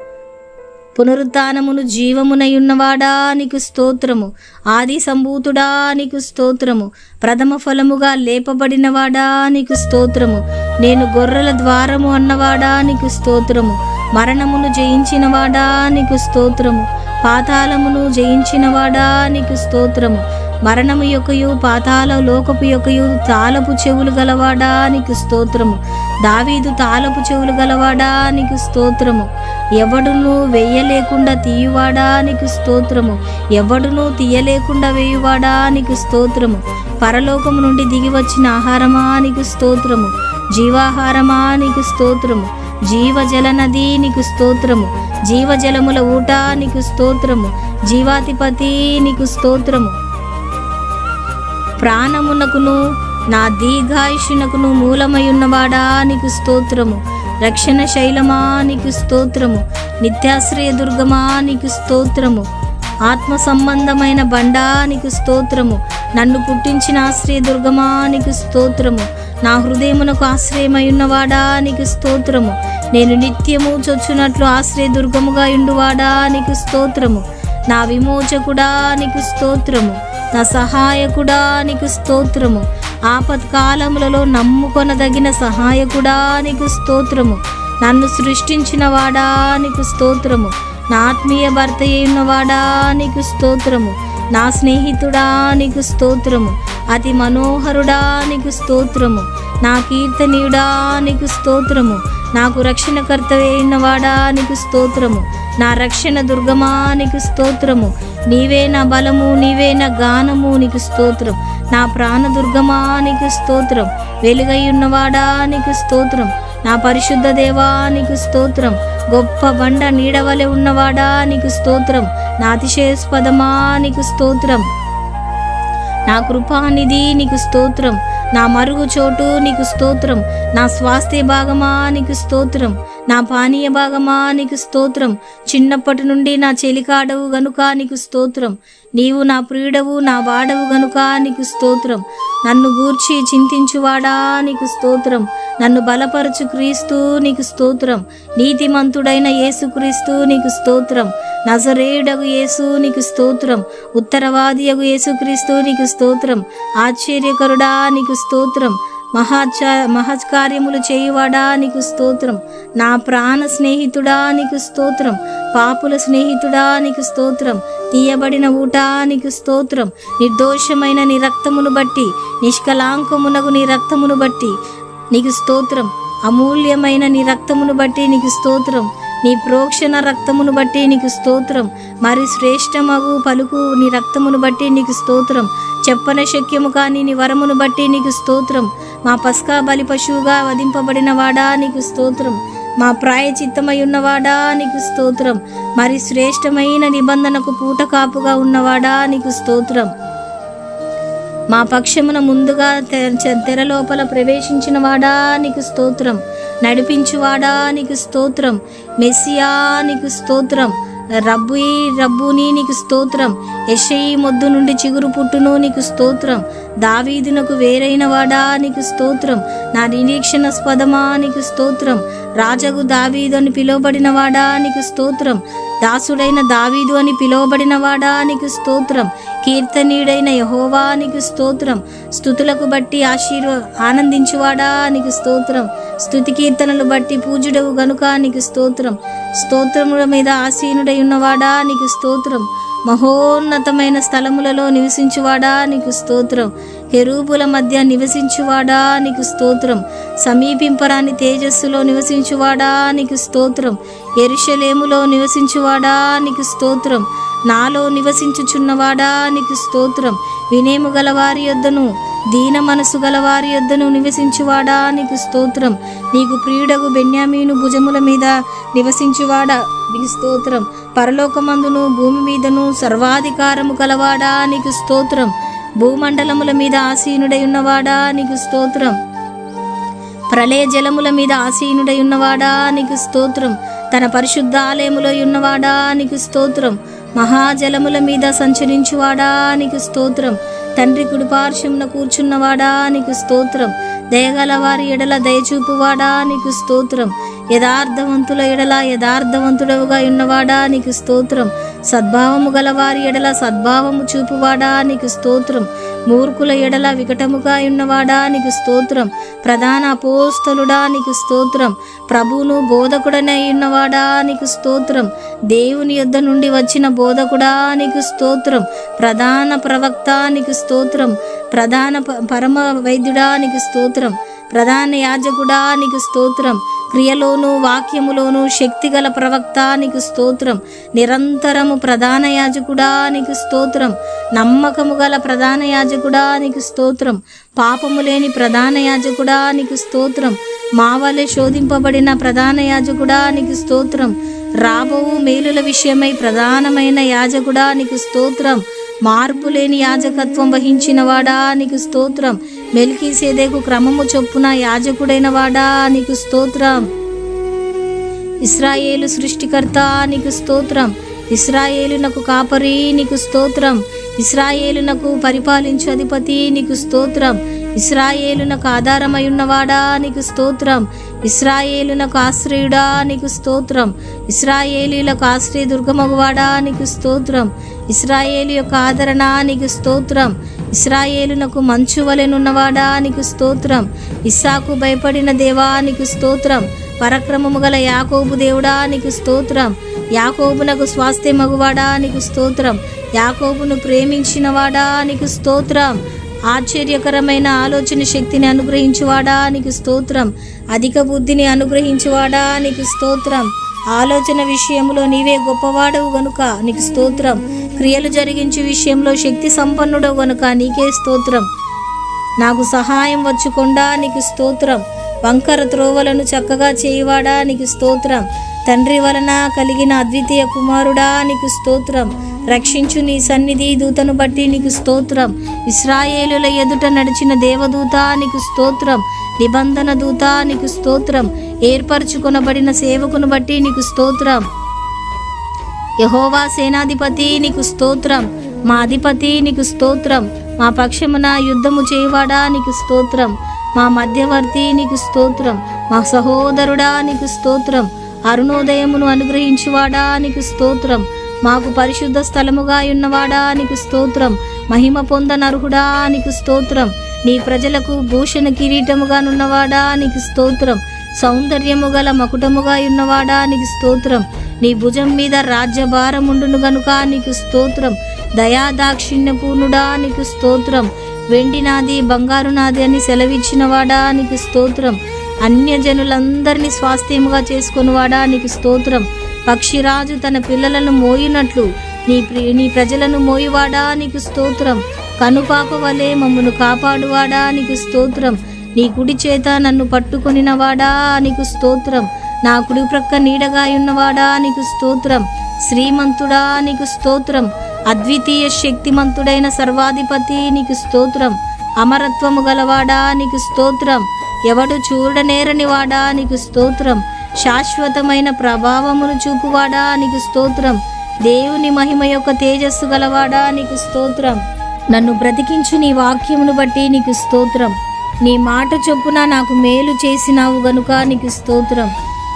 పునరుత్థానమును జీవమునై ఉన్నవాడా నీకు స్తోత్రము. ఆది సంభూతుడా నీకు స్తోత్రము. ప్రథమ ఫలముగా లేపబడినవాడా నీకు స్తోత్రము. నేను గొర్రెల ద్వారము అన్నవాడా నీకు స్తోత్రము. మరణమును జయించినవాడా నీకు స్తోత్రము. పాతాళమును జయించినవాడా నీకు స్తోత్రము. మరణము యొక్కయు పాతాళ లోకపు యొక్కయు తాళపు చెవులు గలవాడా నీకు స్తోత్రము. దావీదు తాళపు చెవులు గలవాడా నీకు స్తోత్రము. ఎవడును వేయలేకుండా తీయువాడా నీకు స్తోత్రము. ఎవడును తీయలేకుండా వేయువాడా నీకు స్తోత్రము. పరలోకము నుండి దిగి వచ్చిన ఆహారమా నీకు స్తోత్రము. జీవాహారమా నీకు స్తోత్రము. జీవజల నది నీకు స్తోత్రము. జీవజలముల ఊట నీకు స్తోత్రము. జీవాధిపతి నీకు స్తోత్రము. ప్రాణమునకును నా దీర్ఘాయుషునకును మూలమై ఉన్నవాడా నీకు స్తోత్రము. రక్షణ శైలమా నీకు స్తోత్రము. నిత్యాశ్రయ దుర్గమా నీకు స్తోత్రము. ఆత్మ సంబంధమైన బండా నీకు స్తోత్రము. నన్ను పుట్టించిన ఆశ్రయ దుర్గమా నీకు స్తోత్రము. నా హృదయమునకు ఆశ్రయమై ఉన్నవాడా నీకు స్తోత్రము. నేను నిత్యము చొచ్చునట్లు ఆశ్రయ దుర్గముగా ఉండువాడా నీకు స్తోత్రము. నా విమోచకుడా నీకు స్తోత్రము. నా సహాయకుడా నీకు స్తోత్రము. ఆపత్కాలములలో నమ్ముకొనదగిన సహాయకుడా నీకు స్తోత్రము. నన్ను సృష్టించిన వాడా నీకు స్తోత్రము. నా ఆత్మీయ భర్త అయినవాడా నీకు స్తోత్రము. నా స్నేహితుడా నీకు స్తోత్రము. అతి మనోహరుడా నీకు స్తోత్రము. నా కీర్తనీయుడా నీకు స్తోత్రము. నాకు రక్షణకర్త అయినవాడా నీకు స్తోత్రము. నా రక్షణ దుర్గమా నీకు స్తోత్రము. నీవే నా బలము, నీవే నా గానము, నీకు స్తోత్రం. నా ప్రాణదుర్గమా నీకు స్తోత్రం. వెలుగై ఉన్నవాడా నీకు స్తోత్రం. నా పరిశుద్ధ దేవా నీకు స్తోత్రం. గొప్ప బండ నీడవలె ఉన్నవాడా నీకు స్తోత్రం. నా అతిశయస్పదమా నీకు స్తోత్రం. నా కృపానిధి నీకు స్తోత్రం. నా మరుగు చోటు నీకు స్తోత్రం. నా స్వాస్థ్య భాగమా నీకు స్తోత్రం. నా పానీయ భాగమా నీకు స్తోత్రం. చిన్నప్పటి నుండి నా చెలికాడవు గనుక నీకు స్తోత్రం. నీవు నా ప్రియుడవు, నా వాడవు గనుక నీకు స్తోత్రం. నన్ను గూర్చి చింతించువాడా నీకు స్తోత్రం. నన్ను బలపరచు క్రీస్తు నీకు స్తోత్రం. నీతిమంతుడైన యేసు క్రీస్తు నీకు స్తోత్రం. నజరేయుడగు యేసు నీకు స్తోత్రం. ఉత్తరవాదియగు యేసు క్రీస్తు నీకు స్తోత్రం. ఆశ్చర్యకరుడా నీకు స్తోత్రం. మహత్కార్యములు చేయువాడా నీకు స్తోత్రం. నా ప్రాణ స్నేహితుడా నీకు స్తోత్రం. పాపుల స్నేహితుడా నీకు స్తోత్రం. తీయబడిన ఊట నీకు స్తోత్రం. నిర్దోషమైన నీ రక్తమును బట్టి, నిష్కలాంకమునగు నీ రక్తమును బట్టి నీకు స్తోత్రం. అమూల్యమైన నీ రక్తమును బట్టి నీకు స్తోత్రం. నీ ప్రోక్షణ రక్తమును బట్టి నీకు స్తోత్రం. మరి శ్రేష్టమగు పలుకు నీ రక్తమును బట్టి నీకు స్తోత్రం. చెప్పన శక్యము కాని నీ వరమును బట్టి నీకు స్తోత్రం. మా పస్కా బలి పశువుగా వధింపబడిన వాడా నీకు స్తోత్రం. మా ప్రాయచిత్తమై ఉన్నవాడా నీకు స్తోత్రం. మరి శ్రేష్టమైన నిబంధనకు పూట కాపుగా ఉన్నవాడా నీకు స్తోత్రం. మా పక్షమున ముందుగా తెర లోపల ప్రవేశించిన వాడా నీకు స్తోత్రం. నడిపించువాడా నీకు స్తోత్రం. మెస్సియా నీకు స్తోత్రం. రబ్బుని నీకు స్తోత్రం. యెషయి మొద్దు నుండి చిగురు పుట్టును నీకు స్తోత్రం. దావీదునకు వేరైన వాడా నీకు స్తోత్రం. నా నిరీక్షణాస్పదమా నీకు స్తోత్రం. రాజగు దావీదు అని పిలువబడిన వాడా నీకు స్తోత్రం. దాసుడైన దావీదు అని పిలువబడిన వాడా నీకు స్తోత్రం. కీర్తనీయుడైన యెహోవా నీకు స్తోత్రం. స్తుతులకు బట్టి ఆనందించువాడా నీకు స్తోత్రం. స్తుతి కీర్తనలు బట్టి పూజుడవు గనుక నీకు స్తోత్రం. స్తోత్రముల మీద ఆసీనుడై ఉన్నవాడా నీకు స్తోత్రం. మహోన్నతమైన స్థలములలో నివసించువాడా నీకు స్తోత్రం. కెరూబుల మధ్య నివసించువాడా నీకు స్తోత్రం. సమీపింపరాని తేజస్సులో నివసించువాడా నీకు స్తోత్రం. యెరూషలేములో నివసించువాడా నీకు స్తోత్రం. నాలో నివసించుచున్నవాడా నీకు స్తోత్రం. వినేము గలవారి యొద్దను దీన మనసు గలవారి యొద్దను నివసించువాడా నీకు స్తోత్రం. నీకు ప్రియుడగు బెన్యామీను భుజముల మీద నివసించువాడా నీకు స్తోత్రం. పరలోకమందును భూమి మీదను సర్వాధికారము గలవాడా నీకు స్తోత్రం. భూమండలముల మీద ఆసీనుడై ఉన్నవాడా నీకు స్తోత్రం. ప్రళయ జలముల మీద ఆసీనుడై ఉన్నవాడా నీకు స్తోత్రం. తన పరిశుద్ధ ఆలయములో ఉన్నవాడా నీకు స్తోత్రం. మహాజలముల మీద సంచరించువాడా నీకు స్తోత్రం. తండ్రి కుడిపార్శ్వమున కూర్చున్నవాడా నీకు స్తోత్రం. దయగల వారి ఎడల దయచూపువాడా నీకు స్తోత్రం. యథార్థవంతుల ఎడల యథార్థవంతుడవుగా ఉన్నవాడా నీకు స్తోత్రం. సద్భావము గలవారి ఎడల సద్భావము చూపువాడా నీకు స్తోత్రం. మూర్ఖుల ఎడల వికటముగా ఉన్నవాడా నీకు స్తోత్రం. ప్రధాన అపోస్తలుడా నీకు స్తోత్రం. ప్రభువును బోధకుడనై ఉన్నవాడా నీకు స్తోత్రం. దేవుని యొద్ద నుండి వచ్చిన బోధకుడా నీకు స్తోత్రం. ప్రధాన ప్రవక్త నీకు స్తోత్రం. ప్రధాన పరమ వైద్యుడా నీకు స్తోత్రం. ప్రధాన యాజకుడా నీకు స్తోత్రం. క్రియలోను వాక్యములోను శక్తిగల ప్రవక్త నీకు స్తోత్రం. నిరంతరము ప్రధాన యాజకుడా నీకు స్తోత్రం. నమ్మకము గల ప్రధాన యాజకుడా నీకు స్తోత్రం. పాపము లేని ప్రధాన యాజకుడా నీకు స్తోత్రం. మావలే శోధింపబడిన ప్రధాన యాజకుడా నీకు స్తోత్రం. రాబోవు మేలుల విషయమై ప్రధానమైన యాజకుడా నీకు స్తోత్రం. మార్పు లేని యాజకత్వం వహించిన వాడా నీకు స్తోత్రం. మెల్కీసెదెకు క్రమము చొప్పున యాజకుడైన వాడా నీకు స్తోత్రం. ఇశ్రాయేలు సృష్టికర్త నీకు స్తోత్రం. ఇశ్రాయేలునకు కాపరి నీకు స్తోత్రం. ఇశ్రాయేలునకు పరిపాలించు అధిపతి నీకు స్తోత్రం. ఇశ్రాయేలునకు ఆధారమై ఉన్నవాడా నీకు స్తోత్రం. ఇశ్రాయేలునకు ఆశ్రయుడా నీకు స్తోత్రం. ఇశ్రాయేలీలకు ఆశ్రయ దుర్గమగువాడా నీకు స్తోత్రం. ఇశ్రాయేలు యొక్క ఆదరణ నీకు స్తోత్రం. ఇశ్రాయేలునకు మంచు వలెనున్నవాడా నీకు స్తోత్రం. ఇస్సాకు భయపడిన దేవా నీకు స్తోత్రం. పరక్రమము గల యాకోబు దేవుడా నీకు స్తోత్రం. యాకోబునకు స్వాస్థ్యమగువాడా నీకు స్తోత్రం. యాకోబును ప్రేమించినవాడా నీకు స్తోత్రం. ఆశ్చర్యకరమైన ఆలోచన శక్తిని అనుగ్రహించువాడా నీకు స్తోత్రం. అధిక బుద్ధిని అనుగ్రహించువాడా నీకు స్తోత్రం. ఆలోచన విషయంలో నీవే గొప్పవాడవు గనుక నీకు స్తోత్రం. క్రియలు జరిగించే విషయంలో శక్తి సంపన్నుడవు గనుక నీకే స్తోత్రం. నాకు సహాయం వచ్చుకొండా నీకు స్తోత్రం. వంకర త్రోవలను చక్కగా చేయువాడా నీకు స్తోత్రం. తండ్రి వలన కలిగిన అద్వితీయ కుమారుడా నీకు స్తోత్రం. రక్షించు నీ సన్నిధి దూతను బట్టి నీకు స్తోత్రం. ఇశ్రాయేలుల ఎదుట నడిచిన దేవదూత నీకు స్తోత్రం. నిబంధన దూత నీకు స్తోత్రం. ఏర్పరచుకొనబడిన సేవకును బట్టి నీకు స్తోత్రం. యెహోవా సేనాధిపతి నీకు స్తోత్రం. మా అధిపతి నీకు స్తోత్రం. మా పక్షమున యుద్ధము చేయువాడా నీకు స్తోత్రం. మా మధ్యవర్తి నీకు స్తోత్రం. మా సహోదరుడా నీకు స్తోత్రం. అరుణోదయమును అనుగ్రహించువాడా నీకు స్తోత్రం. మాకు పరిశుద్ధ స్థలముగా ఉన్నవాడా నీకు స్తోత్రం. మహిమ పొందనర్హుడా నీకు స్తోత్రం. నీ ప్రజలకు భూషణ కిరీటముగా నున్నవాడా నీకు స్తోత్రం. సౌందర్యము గల మకుటముగా ఉన్నవాడా నీకు స్తోత్రం. నీ భుజం మీద రాజ్యభారముండును గనుక నీకు స్తోత్రం. దయాదాక్షిణ్యపూర్ణుడా నీకు స్తోత్రం. వెండి నాది బంగారు నాది అని సెలవిచ్చినవాడా నీకు స్తోత్రం. అన్యజనులందరినీ స్వాస్థ్యముగా చేసుకొనివాడా నీకు స్తోత్రం. పక్షిరాజు తన పిల్లలను మోయినట్లు నీ ప్రజలను మోయివాడా నీకు స్తోత్రం. కనుపాప వలె మమ్మను కాపాడువాడా నీకు స్తోత్రం. నీ కుడి చేత నన్ను పట్టుకొనినవాడా నీకు స్తోత్రం. నా కుడి ప్రక్క నీడగా ఉన్నవాడా నీకు స్తోత్రం. శ్రీమంతుడా నీకు స్తోత్రం. అద్వితీయ శక్తిమంతుడైన సర్వాధిపతి నీకు స్తోత్రం. అమరత్వము గలవాడా నీకు స్తోత్రం. ఎవడు చూడనేరని వాడా నీకు స్తోత్రం. శాశ్వతమైన ప్రభావమును చూపువాడా నీకు స్తోత్రం. దేవుని మహిమ యొక్క తేజస్సు గలవాడా నీకు స్తోత్రం. నన్ను బ్రతికించు నీ వాక్యమును బట్టి నీకు స్తోత్రం. నీ మాట చొప్పున నాకు మేలు చేసినావు గనుక నీకు స్తోత్రం.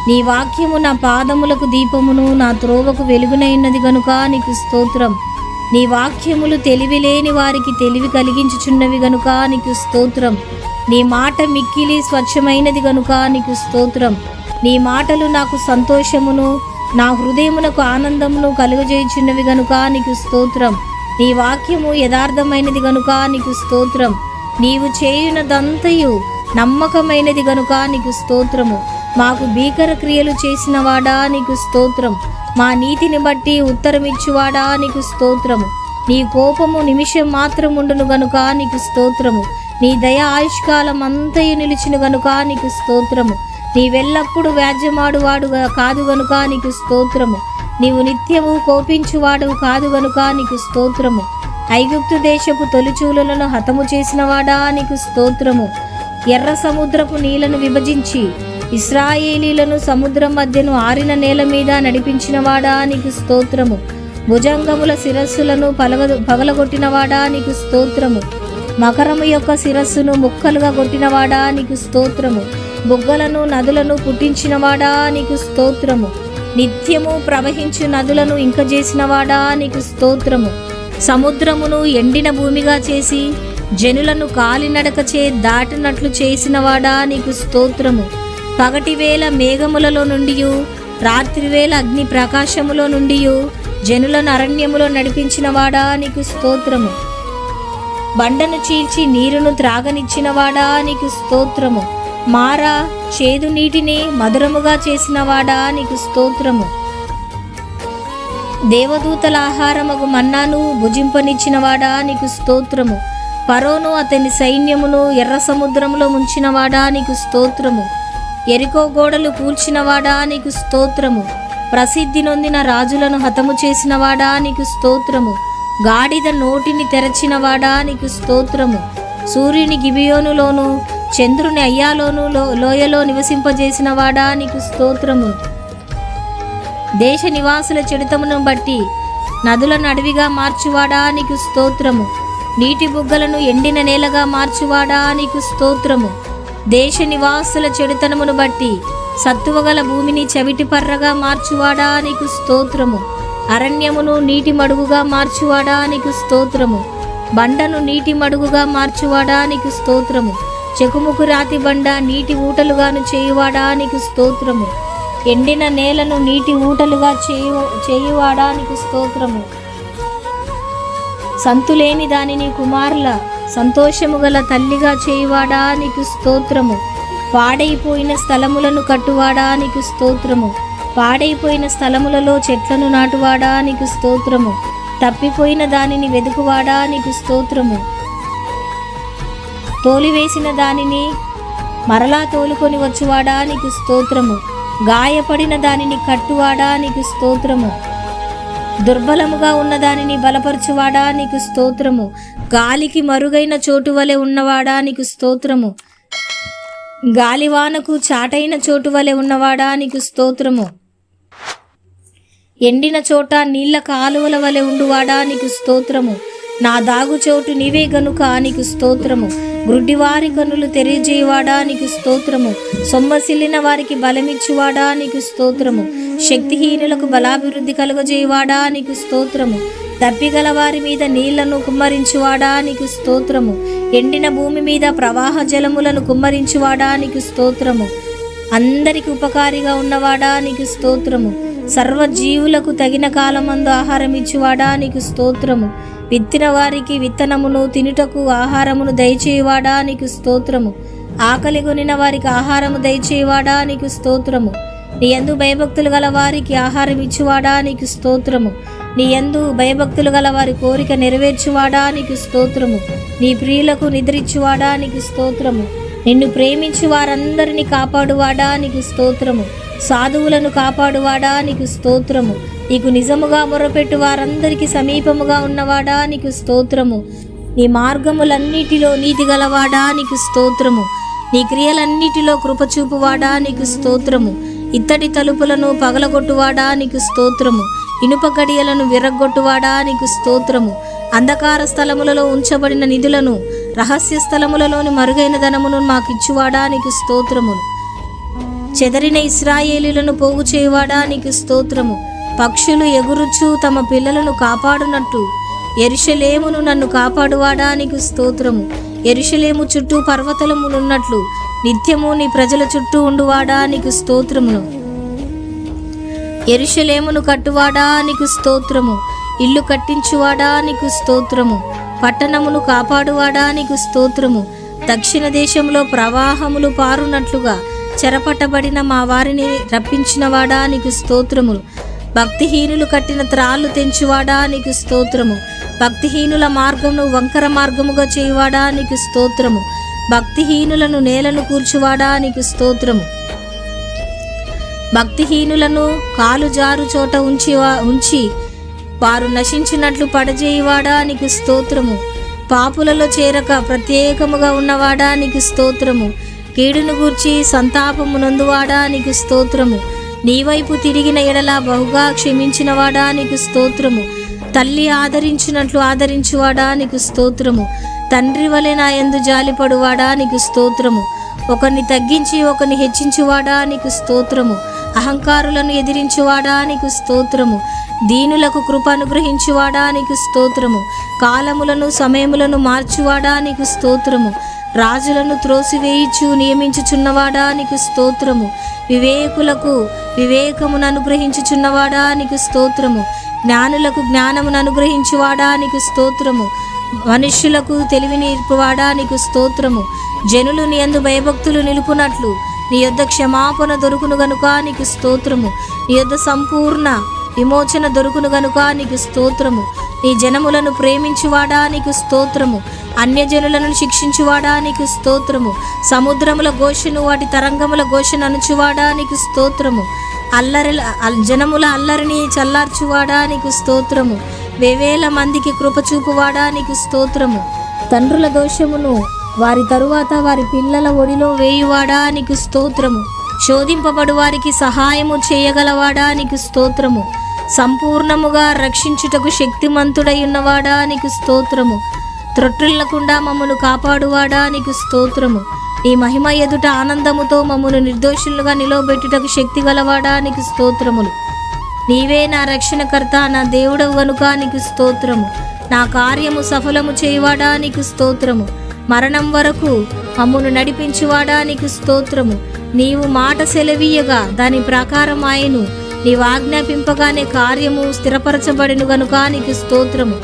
నీ వాక్యము నా పాదములకు దీపమును, నా త్రోవకు వెలుగునైనది గనుక నీకు స్తోత్రం. నీ వాక్యములు తెలివి లేని వారికి తెలివి కలిగించుచున్నవి గనుక నీకు స్తోత్రం. నీ మాట మిక్కిలి స్వచ్ఛమైనది గనుక నీకు స్తోత్రం. నీ మాటలు నాకు సంతోషమును, నా హృదయమునకు ఆనందమును కలుగజేయుచున్నవి గనుక నీకు స్తోత్రం. నీ వాక్యము యథార్థమైనది గనుక నీకు స్తోత్రం. నీవు చేయునదంతయు నమ్మకమైనది గనుక నీకు స్తోత్రము. మాకు భీకర క్రియలు చేసిన వాడా నీకు స్తోత్రం. మా నీతిని బట్టి ఉత్తరమిచ్చువాడా నీకు స్తోత్రము. నీ కోపము నిమిషం మాత్రం ఉండును గనుక నీకు స్తోత్రము. నీ దయ ఆయుష్కాలం అంతయు నిలిచిను గనుక నీకు స్తోత్రము. నీవెల్లప్పుడు వ్యాజ్యమాడువాడు కాదు గనుక నీకు స్తోత్రము. నీవు నిత్యము కోపించువాడు కాదు గనుక నీకు స్తోత్రము. ఐగుప్తు దేశపు తొలిచూలులను హతము చేసినవాడా నీకు స్తోత్రము. ఎర్ర సముద్రపు నీళ్లను విభజించి ఇశ్రాయేలీలను సముద్రం మధ్యను ఆరిన నేల మీద నడిపించినవాడా నీకు స్తోత్రము. భుజంగముల శిరస్సులను పగలగొట్టినవాడా నీకు స్తోత్రము. మకరము యొక్క శిరస్సును ముక్కలుగా కొట్టినవాడా నీకు స్తోత్రము. బుగ్గలను నదులను పుట్టించినవాడా నీకు స్తోత్రము. నిత్యము ప్రవహించు నదులను ఇంకజేసినవాడా నీకు స్తోత్రము. సముద్రమును ఎండిన భూమిగా చేసి జనులను కాలినడకచే దాటినట్లు చేసినవాడా నీకు స్తోత్రము. పగటివేళ మేఘములలో నుండియు రాత్రివేళ అగ్ని ప్రకాశములో నుండియు జనులను అరణ్యములో నడిపించినవాడా నీకు స్తోత్రము. బండను చీల్చి నీరును త్రాగనిచ్చినవాడా నీకు స్తోత్రము. మారా చేదు నీటిని మధురముగా చేసినవాడా నీకు స్తోత్రము. దేవదూతల ఆహారమగు మన్నాను భుజింపనిచ్చినవాడా నీకు స్తోత్రము. ఫరోను అతని సైన్యమును ఎర్ర సముద్రంలో ముంచినవాడా నీకు స్తోత్రము. ఎరికో గోడలు కూల్చినవాడా నీకు స్తోత్రము. ప్రసిద్ధి నొందిన రాజులను హతము చేసినవాడా నీకు స్తోత్రము. గాడిద నోటిని తెరచినవాడా నీకు స్తోత్రము. సూర్యుని గిబియోనులోను చంద్రుని అయ్యాలోను లోయలో నివసింపజేసినవాడా నీకు స్తోత్రము. దేశ నివాసుల చెడుతమును బట్టి నదులను అడవిగా మార్చువాడా నీకు స్తోత్రము. నీటి బుగ్గలను ఎండిన నేలగా మార్చువాడా నీకు స్తోత్రము. దేశ నివాసుల చెడుతనమును బట్టి సత్తువగల భూమిని చవిటి పర్రగా మార్చువాడా నీకు స్తోత్రము. అరణ్యమును నీటి మడుగుగా మార్చువాడా నీకు స్తోత్రము. బండను నీటి మడుగుగా మార్చువాడా నీకు స్తోత్రము. చెకుముకు రాతి బండ నీటి ఊటలుగాను చేయువాడా నీకు స్తోత్రము. ఎండిన నేలను నీటి ఊటలుగా చేయువాడా నీకు స్తోత్రము. సంతులేని దానిని కుమారుల సంతోషము గల తల్లిగా చేయువాడా నీకు స్తోత్రము. పాడైపోయిన స్థలములను కట్టువాడా నీకు స్తోత్రము. పాడైపోయిన స్థలములలో చెట్లను నాటువాడా నీకు స్తోత్రము. తప్పిపోయిన దానిని వెదుకువాడా నీకు స్తోత్రము. తోలివేసిన దానిని మరలా తోలుకొని వచ్చువాడా నీకు స్తోత్రము. గాయపడిన దానిని కట్టువాడా నీకు స్తోత్రము. దుర్బలముగా ఉన్న దానిని బలపరచువాడా నీకు స్తోత్రము. గాలికి మరుగైన చోటు వలె ఉన్నవాడా నీకు స్తోత్రము. గాలివానకు చాటైన చోటు వలె ఉన్నవాడా నీకు స్తోత్రము. ఎండిన చోట నీళ్ల కాలువల వలె ఉండువాడా నీకు స్తోత్రము. నా దాగుచోటు నీవే గనుక నీకు స్తోత్రము. గ్రుడ్డివారి కన్నులు తెలియజేయవాడా నీకు స్తోత్రము. సొమ్మసిల్లిన వారికి బలమిచ్చువాడా నీకు స్తోత్రము. శక్తిహీనులకు బలాభివృద్ధి కలుగజేయవాడా నీకు స్తోత్రము. తప్పిగల వారి మీద నీళ్లను కుమ్మరించువాడా నీకు స్తోత్రము. ఎండిన భూమి మీద ప్రవాహ జలములను కుమ్మరించువాడా నీకు స్తోత్రము. అందరికి ఉపకారిగా ఉన్నవాడా నీకు స్తోత్రము. సర్వజీవులకు తగిన కాలమందు ఆహారం ఇచ్చువాడా నీకు స్తోత్రము. విత్తిన వారికి విత్తనమును తినుటకు ఆహారమును దయచేయువాడా నీకు స్తోత్రము. ఆకలి కొనిన వారికి ఆహారము దయచేవాడా నీకు స్తోత్రము. నీ యందు భయభక్తులు గల వారికి ఆహారం ఇచ్చువాడా నీకు స్తోత్రము. నీ యందు భయభక్తులు గల వారి కోరిక నెరవేర్చువాడా నీకు స్తోత్రము. నీ ప్రియులకు నిద్రించువాడా నీకు స్తోత్రము. నిన్ను ప్రేమించు వారందరినీ కాపాడువాడా నీకు స్తోత్రము. సాధువులను కాపాడువాడా నీకు స్తోత్రము. నీకు నిజముగా మొరపెట్టు వారందరికీ సమీపముగా ఉన్నవాడా నీకు స్తోత్రము. నీ మార్గములన్నిటిలో నీతి గలవాడా నీకు స్తోత్రము. నీ క్రియలన్నిటిలో కృపచూపువాడా నీకు స్తోత్రము. ఇత్తడి తలుపులను పగలగొట్టువాడా నీకు స్తోత్రము. ఇనుప గడియలను విరగ్గొట్టువాడా నీకు స్తోత్రము. అంధకార స్థలములలో ఉంచబడిన నిధులను, రహస్య స్థలములలోని మరుగైన ధనమును మాకిచ్చువాడా నీకు స్తోత్రములు. చెదరిన ఇశ్రాయేలీలను పోగు చేయువాడా నీకు స్తోత్రము. పక్షులు ఎగురుచు తమ పిల్లలను కాపాడునట్టు యెరూషలేమును నన్ను కాపాడువాడా నీకు స్తోత్రము. యెరూషలేము చుట్టూ పర్వతములున్నట్లు నిత్యము నీ ప్రజల చుట్టూ ఉండువాడా నీకు స్తోత్రమును. యెరూషలేమును కట్టువాడా నీకు స్తోత్రము. ఇల్లు కట్టించువాడా నీకు స్తోత్రము. పట్టణమును కాపాడువాడా నీకు స్తోత్రము. దక్షిణ దేశంలో ప్రవాహములు పారునట్లుగా చెరపట్టబడిన మా వారిని రప్పించినవాడా నీకు స్తోత్రములు. భక్తిహీనులు కట్టిన త్రాళ్ళు తెంచువాడా నీకు స్తోత్రము. భక్తిహీనుల మార్గమును వంకర మార్గముగా చేయువాడా నీకు స్తోత్రము. భక్తిహీనులను నేలను కూర్చువాడా నీకు స్తోత్రము. భక్తిహీనులను కాలు జారు చోట ఉంచి వారు నశించినట్లు పడజేయువాడా నీకు స్తోత్రము. పాపులలో చేరక ప్రత్యేకముగా ఉన్నవాడా నీకు స్తోత్రము. కీడును గూర్చి సంతాపము నొందువాడా నీకు స్తోత్రము. నీ వైపు తిరిగిన ఎడల బహుగా క్షమించినవాడా నీకు స్తోత్రము. తల్లి ఆదరించినట్లు ఆదరించువాడా నీకు స్తోత్రము. తండ్రి వలె నా యందు జాలిపడువాడా నీకు స్తోత్రము. ఒకరిని తగ్గించి ఒకరిని హెచ్చించువాడా నీకు స్తోత్రము. అహంకారులను ఎదిరించువాడా నీకు స్తోత్రము. దీనులకు కృప అనుగ్రహించువాడా నీకు స్తోత్రము. కాలములను సమయములను మార్చువాడా నీకు స్తోత్రము. రాజులను త్రోసివేయిచు నియమించుచున్నవాడా నీకు స్తోత్రము. వివేకులకు వివేకమును అనుగ్రహించుచున్నవాడా నీకు స్తోత్రము. జ్ఞానులకు జ్ఞానమును అనుగ్రహించువాడా నీకు స్తోత్రము. మనుష్యులకు తెలివి నేర్పువాడా నీకు స్తోత్రము. జనులు నీ యందు భయభక్తులు నిలుపునట్లు నీ యొద్ద క్షమాపణ దొరుకును గనుక నీకు స్తోత్రము. నీ యొద్ద సంపూర్ణ విమోచన దొరుకును గనుక నీకు స్తోత్రము. నీ జనములను ప్రేమించువాడా నీకు స్తోత్రము. అన్యజనులను శిక్షించువాడా నీకు స్తోత్రము. సముద్రముల ఘోషను వాటి తరంగముల ఘోషను అణుచువాడా నీకు స్తోత్రము. జనముల అల్లరిని చల్లార్చువాడా నీకు స్తోత్రము. వేవేల మందికి కృపచూపువాడా నీకు స్తోత్రము. తండ్రుల దోషమును వారి తరువాత వారి పిల్లల ఒడిలో వేయువాడా నీకు స్తోత్రము. శోధింపబడు వారికి సహాయము చేయగలవాడా నీకు స్తోత్రము. సంపూర్ణముగా రక్షించుటకు శక్తిమంతుడై ఉన్నవాడా నీకు స్తోత్రము. త్రొట్టిల్లకుండా మమ్మను కాపాడువాడా నీకు స్తోత్రము. నీ మహిమ ఎదుట ఆనందముతో మమ్మను నిర్దోషులుగా నిలవబెట్టుటకు శక్తి గలవాడా నీకు స్తోత్రములు. నీవే నా రక్షణకర్త, నా దేవుడవు గనుక నీకు స్తోత్రము. నా కార్యము సఫలము చేయువాడా నీకు స్తోత్రము. మరణం వరకు మమ్మను నడిపించువాడా నీకు స్తోత్రము. నీవు మాట సెలవీయగా దాని ప్రకారం ఆయను. నీవు ఆజ్ఞాపింపగానే కార్యము స్థిరపరచబడిను గనుక నీకు స్తోత్రము.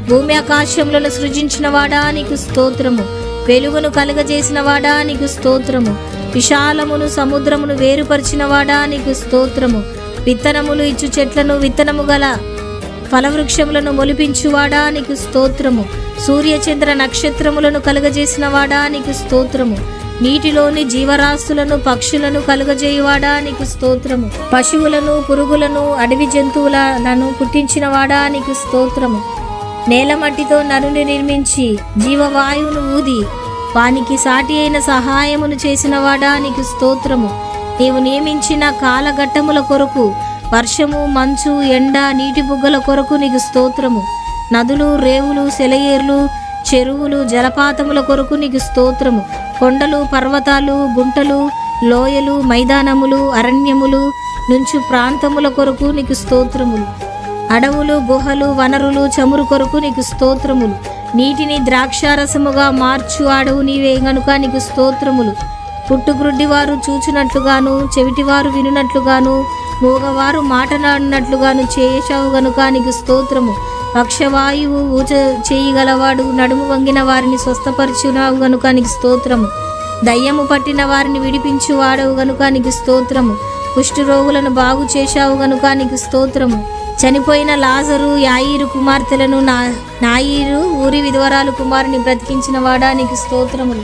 భూమి ఆకాశములను సృజించిన వాడా నీకు స్తోత్రము. వెలుగును కలుగజేసిన వాడా నీకు స్తోత్రము. విశాలమును సముద్రమును వేరుపరిచిన వాడా నీకు స్తోత్రము. విత్తనములు ఇచ్చు చెట్లను విత్తనము గల ఫలవృక్షములను మొలిపించువాడా నీకు స్తోత్రము. సూర్యచంద్ర నక్షత్రములను కలుగజేసిన వాడా నీకు స్తోత్రము. నీటిలోని జీవరాశులను పక్షులను కలుగజేయువాడా నీకు స్తోత్రము. పశువులను పురుగులను అడవి జంతువులను పుట్టించిన వాడా నీకు స్తోత్రము. నేల మట్టితో నరుని నిర్మించి జీవవాయువును ఊది వానికి సాటి అయిన సహాయమును చేసిన వాడా నీకు స్తోత్రము. నీవు నియమించిన కాలఘట్టముల కొరకు వర్షము, మంచు, ఎండ, నీటి బుగ్గల కొరకు నీకు స్తోత్రము. నదులు, రేవులు, సెలయేర్లు, చెరువులు, జలపాతముల కొరకు నీకు స్తోత్రము. కొండలు, పర్వతాలు, గుంటలు, లోయలు, మైదానములు, అరణ్యములు, నుంచు ప్రాంతముల కొరకు నీకు స్తోత్రములు. అడవులు, గుహలు, వనరులు, చమురు కొరకు నీకు స్తోత్రములు. నీటిని ద్రాక్షారసముగా మార్చు అడవు నీవే గనుక నీకు స్తోత్రములు. పుట్టుగ్రుడ్డివారు చూచునట్లుగాను, చెవిటివారు వినునట్లుగాను, మూగవారు మాటలాడినట్లుగాను చేశావు గనుక నీకు స్తోత్రము. పక్షవాయువు ఊచ చేయగలవాడు నడుము వంగిన వారిని స్వస్థపరచునావు గనుక నీకు స్తోత్రము. దయ్యము పట్టిన వారిని విడిపించు వాడవు గనుక నీకు స్తోత్రము. కుష్టు రోగులను బాగు చేశావు గనుక నీకు స్తోత్రము. చనిపోయిన లాజరు, యాయీరు కుమార్తెలను నాయీరు ఊరి విధవరాలు కుమారుని బ్రతికించిన వాడా నీకు స్తోత్రములు.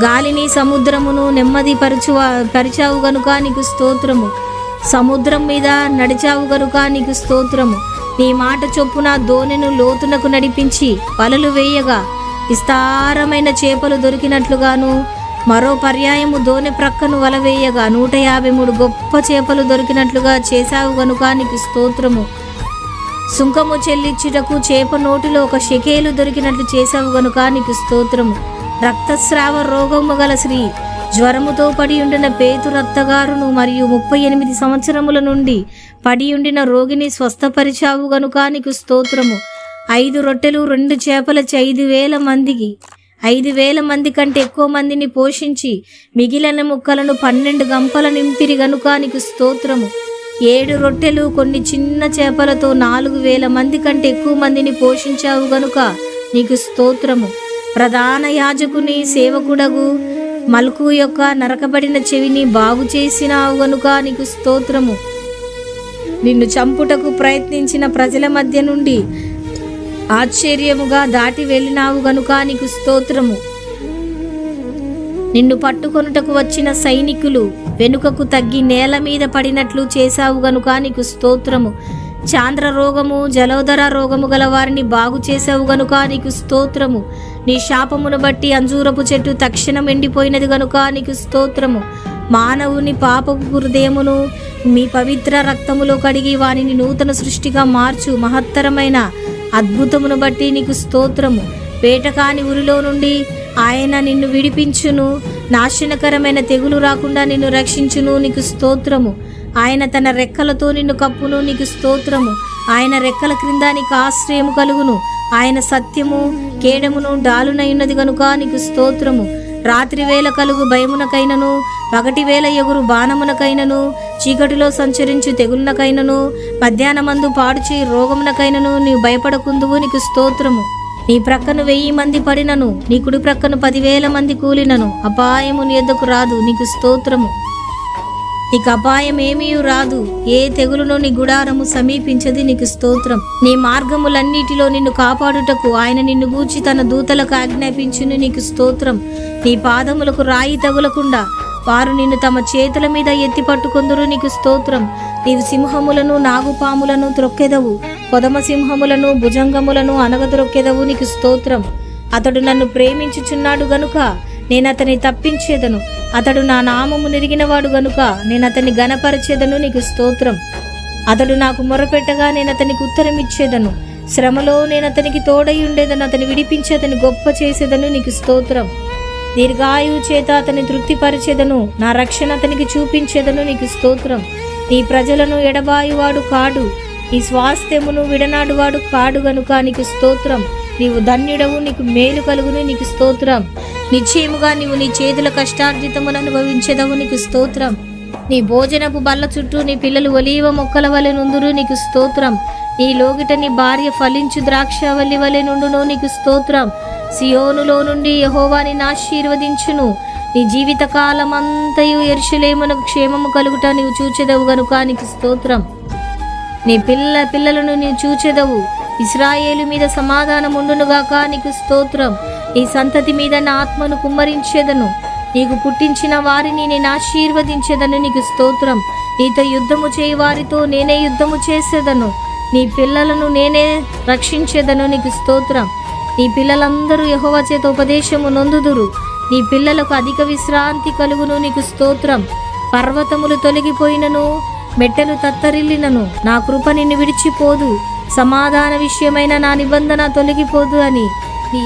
గాలిని సముద్రమును నెమ్మది పరిచావు గనుక నీకు స్తోత్రము. సముద్రం మీద నడిచావు గనుక నీకు స్తోత్రము. నీ మాట చొప్పున దోణెను లోతునకు నడిపించి వలలు వేయగా విస్తారమైన చేపలు దొరికినట్లుగాను, మరో పర్యాయము దోణె ప్రక్కను వల వేయగా 153 గొప్ప చేపలు దొరికినట్లుగా చేశావు గనుక నీకు స్తోత్రము. సుంకము చెల్లించుటకు చేప నోటిలో 1 షెకేలు దొరికినట్లు చేశావు గనుక నీకు స్తోత్రము. రక్తస్రావ రోగము గల స్త్రీ, జ్వరముతో పడి ఉండిన పేతురు అత్తగారును మరియు 38 సంవత్సరముల నుండి పడి ఉండిన రోగిని స్వస్థపరిచావు గనుక నీకు స్తోత్రము. 5 రొట్టెలు 2 చేపలచి 5,000 మందికి 5,000 మంది కంటే ఎక్కువ మందిని పోషించి మిగిలిన ముక్కలను 12 గంపల నింపిరి గనుక నీకు స్తోత్రము. 7 రొట్టెలు కొన్ని చిన్న చేపలతో 4,000 మంది కంటే ఎక్కువ మందిని పోషించావు గనుక నీకు స్తోత్రము. ప్రధాన యాజకుని సేవకుడగు మల్కు యొక్క నరకబడిన చెవిని బాగు చేసినావు గనుక నీకు స్తోత్రము. నిన్ను చంపుటకు ప్రయత్నించిన ప్రజల మధ్య నుండి ఆశ్చర్యముగా దాటి వెళ్ళినావు గనుక నీకు స్తోత్రము. నిన్ను పట్టుకొనుటకు వచ్చిన సైనికులు వెనుకకు తగ్గి నేల మీద పడినట్లు చేశావు గనుక నీకు స్తోత్రము. చాంద్ర రోగము, జలోదర రోగము గల వారిని బాగు చేసావు గనుక నీకు స్తోత్రము. నీ శాపమును బట్టి అంజూరపు చెట్టు తక్షణం ఎండిపోయినది గనుక నీకు స్తోత్రము. మానవుని పాపపు హృదయమును మీ పవిత్ర రక్తములో కడిగి వానిని నూతన సృష్టిగా మార్చు మహత్తరమైన అద్భుతమును బట్టి నీకు స్తోత్రము. వేటకాని ఉరిలో నుండి ఆయన నిన్ను విడిపించును, నాశనకరమైన తెగులు రాకుండా నిన్ను రక్షించును నీకు స్తోత్రము. ఆయన తన రెక్కలతో నిన్ను కప్పును నీకు స్తోత్రము. ఆయన రెక్కల క్రింద నీకు ఆశ్రయము కలుగును. ఆయన సత్యము కేడమును డాలునైనది గనుక నీకు స్తోత్రము. రాత్రి వేళ కలుగు భయమునకైనను, పగటి వేళ ఎగురు బాణమునకైనను, చీకటిలో సంచరించు తెగులునకైనను, మధ్యాహ్నమందు పాడుచే రోగమునకైనను నీవు భయపడకుందువు నీకు స్తోత్రము. నీ ప్రక్కను 1000 మంది పడినను, నీ కుడి ప్రక్కను 10,000 మంది కూలినను అపాయము నీ యొద్దకు రాదు నీకు స్తోత్రము. నీకు అపాయం ఏమీ రాదు, ఏ తెగులును నీ గుడారము సమీపించది నీకు స్తోత్రం. నీ మార్గములన్నిటిలో నిన్ను కాపాడుటకు ఆయన నిన్ను గూర్చి తన దూతలకు ఆజ్ఞాపించును నీకు స్తోత్రం. నీ పాదములకు రాయి తగులకుండా వారు నిన్ను తమ చేతుల మీద ఎత్తి పట్టుకొందురు నీకు స్తోత్రం. నీవు సింహములను, నాగుపాములను త్రొక్కెదవు, కొదమ సింహములను, భుజంగములను అనగద్రొక్కెదవు నీకు స్తోత్రం. అతడు నన్ను ప్రేమించుచున్నాడు గనుక నేను అతన్ని తప్పించేదను. అతడు నా నామము నెరిగినవాడు గనుక నేను అతన్ని ఘనపరచేదను నీకు స్తోత్రం. అతడు నాకు మొరపెట్టగా నేను అతనికి ఉత్తరం ఇచ్చేదను. శ్రమలో నేను అతనికి తోడై ఉండేదను. అతని విడిపించి అతని గొప్ప చేసేదను నీకు స్తోత్రం. దీర్ఘాయువు చేత అతని తృప్తిపరిచేదను. నా రక్షణ అతనికి చూపించేదను నీకు స్తోత్రం. నీ ప్రజలను ఎడబాయువాడు కాడు, నీ స్వాస్థ్యమును విడనాడువాడు కాడు గనుక నీకు స్తోత్రం. నీవు ధన్యుడవు, నీకు మేలు కలుగును నీకు స్తోత్రం. నిశ్చయముగా నీవు నీ చేతుల కష్టార్జితమును అనుభవించేదవు నీకు స్తోత్రం. నీ భోజనపు బల్ల చుట్టూ నీ పిల్లలు ఒలీవ మొక్కల వలె నుందురు నీకు స్తోత్రం. నీ లోగిట నీ భార్య ఫలించు ద్రాక్షవల్లి వలె నుండును నీకు స్తోత్రం. సియోనులో నుండి యెహోవా నిన్ను ఆశీర్వదించును. నీ జీవిత కాలమంతయు యెరూషలేమునకు క్షేమము కలుగుట నీవు చూచెదవు గనుక నీకు స్తోత్రం. నీ పిల్లలను నీవు చూచెదవు. ఇశ్రాయేలు మీద సమాధానం ఉండునుగాక నీకు స్తోత్రం. నీ సంతతి మీద నా ఆత్మను కుమ్మరించేదను. నీకు పుట్టించిన వారిని నేను ఆశీర్వదించేదను నీకు స్తోత్రం. నీతో యుద్ధము చేయి వారితో నేనే యుద్ధము చేసేదను. నీ పిల్లలను నేనే రక్షించేదను నీకు స్తోత్రం. నీ పిల్లలందరూ యెహోవా చేత ఉపదేశము నొందుదురు. నీ పిల్లలకు అధిక విశ్రాంతి కలుగును నీకు స్తోత్రం. పర్వతములు తొలగిపోయినను, మెట్టలు తత్తరిల్లినను నా కృప నిన్ను విడిచిపోదు. సమాధాన విషయమైన నా నిబంధన తొలగిపోదు అని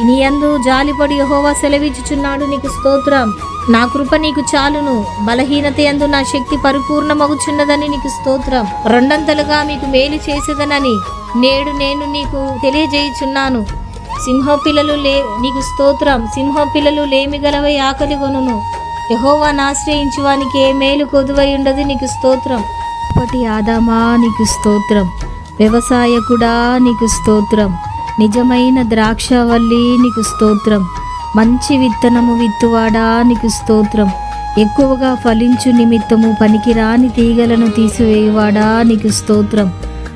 నీ యందు జాలిపడి యెహోవా సెలవిచ్చుచున్నాడు నీకు స్తోత్రం. నా కృప నీకు చాలును, బలహీనత యందు నా శక్తి పరిపూర్ణమగుచున్నదని నీకు స్తోత్రం. రెండంతలుగా మీకు మేలు చేసేదనని నేడు నేను నీకు తెలియజేయుచున్నాను. సింహపిల్లలు నీకు స్తోత్రం. సింహపిల్లలు లేమిగలవై ఆకలి కొనును. యెహోవాను ఆశ్రయించు వానికి ఏ మేలు కొదువై ఉండదు నీకు స్తోత్రం. అప్పటి ఆదామా నీకు స్తోత్రం. వ్యవసాయకుడా నీకు స్తోత్రం. నిజమైన ద్రాక్షవల్లి నీకు స్తోత్రం. మంచి విత్తనము విత్తువాడా నీకు స్తోత్రం. ఎక్కువగా ఫలించు నిమిత్తము పనికిరాని తీగలను తీసివేయువాడా నీకు స్తోత్రం.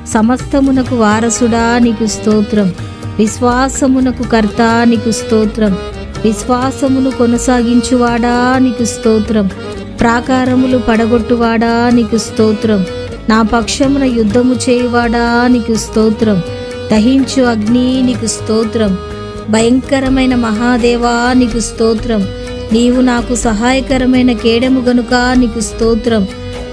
సమస్తమునకు వారసుడా నీకు స్తోత్రం. విశ్వాసమునకు కర్త నీకు స్తోత్రం. విశ్వాసమును కొనసాగించువాడా నీకు స్తోత్రం. ప్రాకారములు పడగొట్టువాడా నీకు స్తోత్రం. నా పక్షమున యుద్ధము చేయువాడా నీకు స్తోత్రం. దహించు అగ్ని నీకు స్తోత్రం. భయంకరమైన మహాదేవా నీకు స్తోత్రం. నీవు నాకు సహాయకరమైన కేడెము గనుక నీకు స్తోత్రం.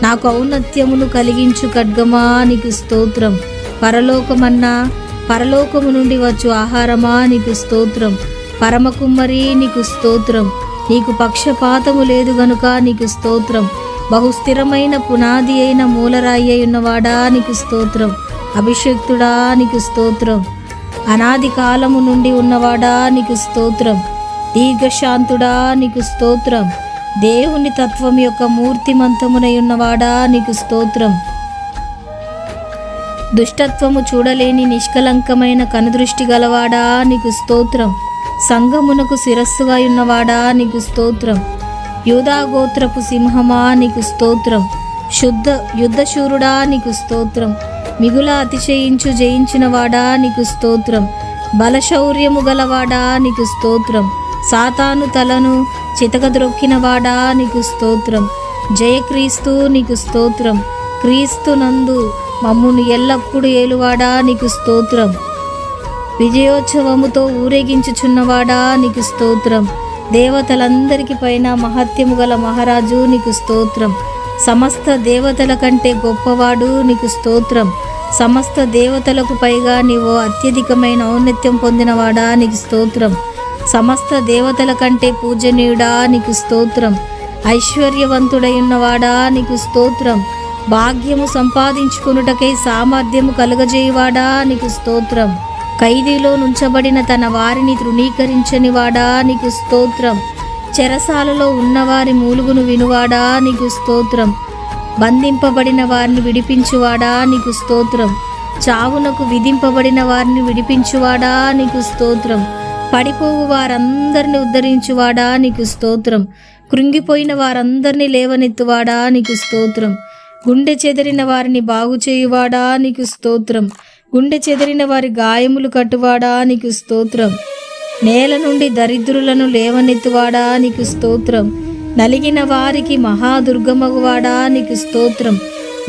నాకు ఔన్నత్యమును కలిగించు ఖడ్గమా నీకు స్తోత్రం. పరలోకమన్నా, పరలోకము నుండి వచ్చు ఆహారమా నీకు స్తోత్రం. పరమకుమ్మరి నీకు స్తోత్రం. నీకు పక్షపాతము లేదు గనుక నీకు స్తోత్రం. బహుస్థిరమైన పునాది అయిన మూలరాయి అయి ఉన్నవాడా నీకు స్తోత్రం. అభిషేక్తుడా నీకు స్తోత్రం. అనాది కాలము నుండి ఉన్నవాడా నీకు స్తోత్రం. దీర్ఘశాంతుడా నీకు స్తోత్రం. దేవుని తత్వం యొక్క మూర్తిమంతమునై ఉన్నవాడా నీకు స్తోత్రం. దుష్టత్వము చూడలేని నిష్కలంకమైన కనుదృష్టి గలవాడా నీకు స్తోత్రం. సంఘమునకు శిరస్సుగా ఉన్నవాడా నీకు స్తోత్రం. యూదా గోత్రపు సింహమా నీకు స్తోత్రం. యుద్ధశూరుడా నీకు స్తోత్రం. మిగుల అతిశయించు జయించినవాడా నీకు స్తోత్రం. బలశౌర్యము గలవాడా నీకు స్తోత్రం. సాతాను తలను చితకద్రొక్కినవాడా నీకు స్తోత్రం. జయక్రీస్తు నీకు స్తోత్రం. క్రీస్తునందు మమ్మును ఎల్లప్పుడూ ఏలువాడా నీకు స్తోత్రం. విజయోత్సవముతో ఊరేగించుచున్నవాడా నీకు స్తోత్రం. దేవతలందరికి పైన మహత్యము గల మహారాజు నీకు స్తోత్రం. సమస్త దేవతల కంటే గొప్పవాడు నీకు స్తోత్రం. సమస్త దేవతలకు పైగా నీవు అత్యధికమైన ఔన్నత్యం పొందినవాడా నీకు స్తోత్రం. సమస్త దేవతల కంటే పూజనీయుడా నీకు స్తోత్రం. ఐశ్వర్యవంతుడై ఉన్నవాడా నీకు స్తోత్రం. భాగ్యము సంపాదించుకునుటకై సామర్థ్యము కలుగజేయువాడా నీకు స్తోత్రం. ఖైదీలో నుంచబడిన తన వారిని తృణీకరించని వాడా నీకు స్తోత్రం. చెరసాలలో ఉన్నవారి మూలుగును వినువాడా నీకు స్తోత్రం. బంధింపబడిన వారిని విడిపించువాడా నీకు స్తోత్రం. చావునకు విధింపబడిన వారిని విడిపించువాడా నీకు స్తోత్రం. పడిపోవు వారందరిని ఉద్ధరించువాడా నీకు స్తోత్రం. కృంగిపోయిన వారందరినీ లేవనెత్తువాడా నీకు స్తోత్రం. గుండె చెదిరిన వారిని బాగు చేయువాడా నీకు స్తోత్రం. గుండె చెదిరిన వారి గాయములు కట్టువాడా నీకు స్తోత్రం. నేల నుండి దరిద్రులను లేవనెత్తువాడా నీకు స్తోత్రం. నలిగిన వారికి మహాదుర్గమగువాడా నీకు స్తోత్రం.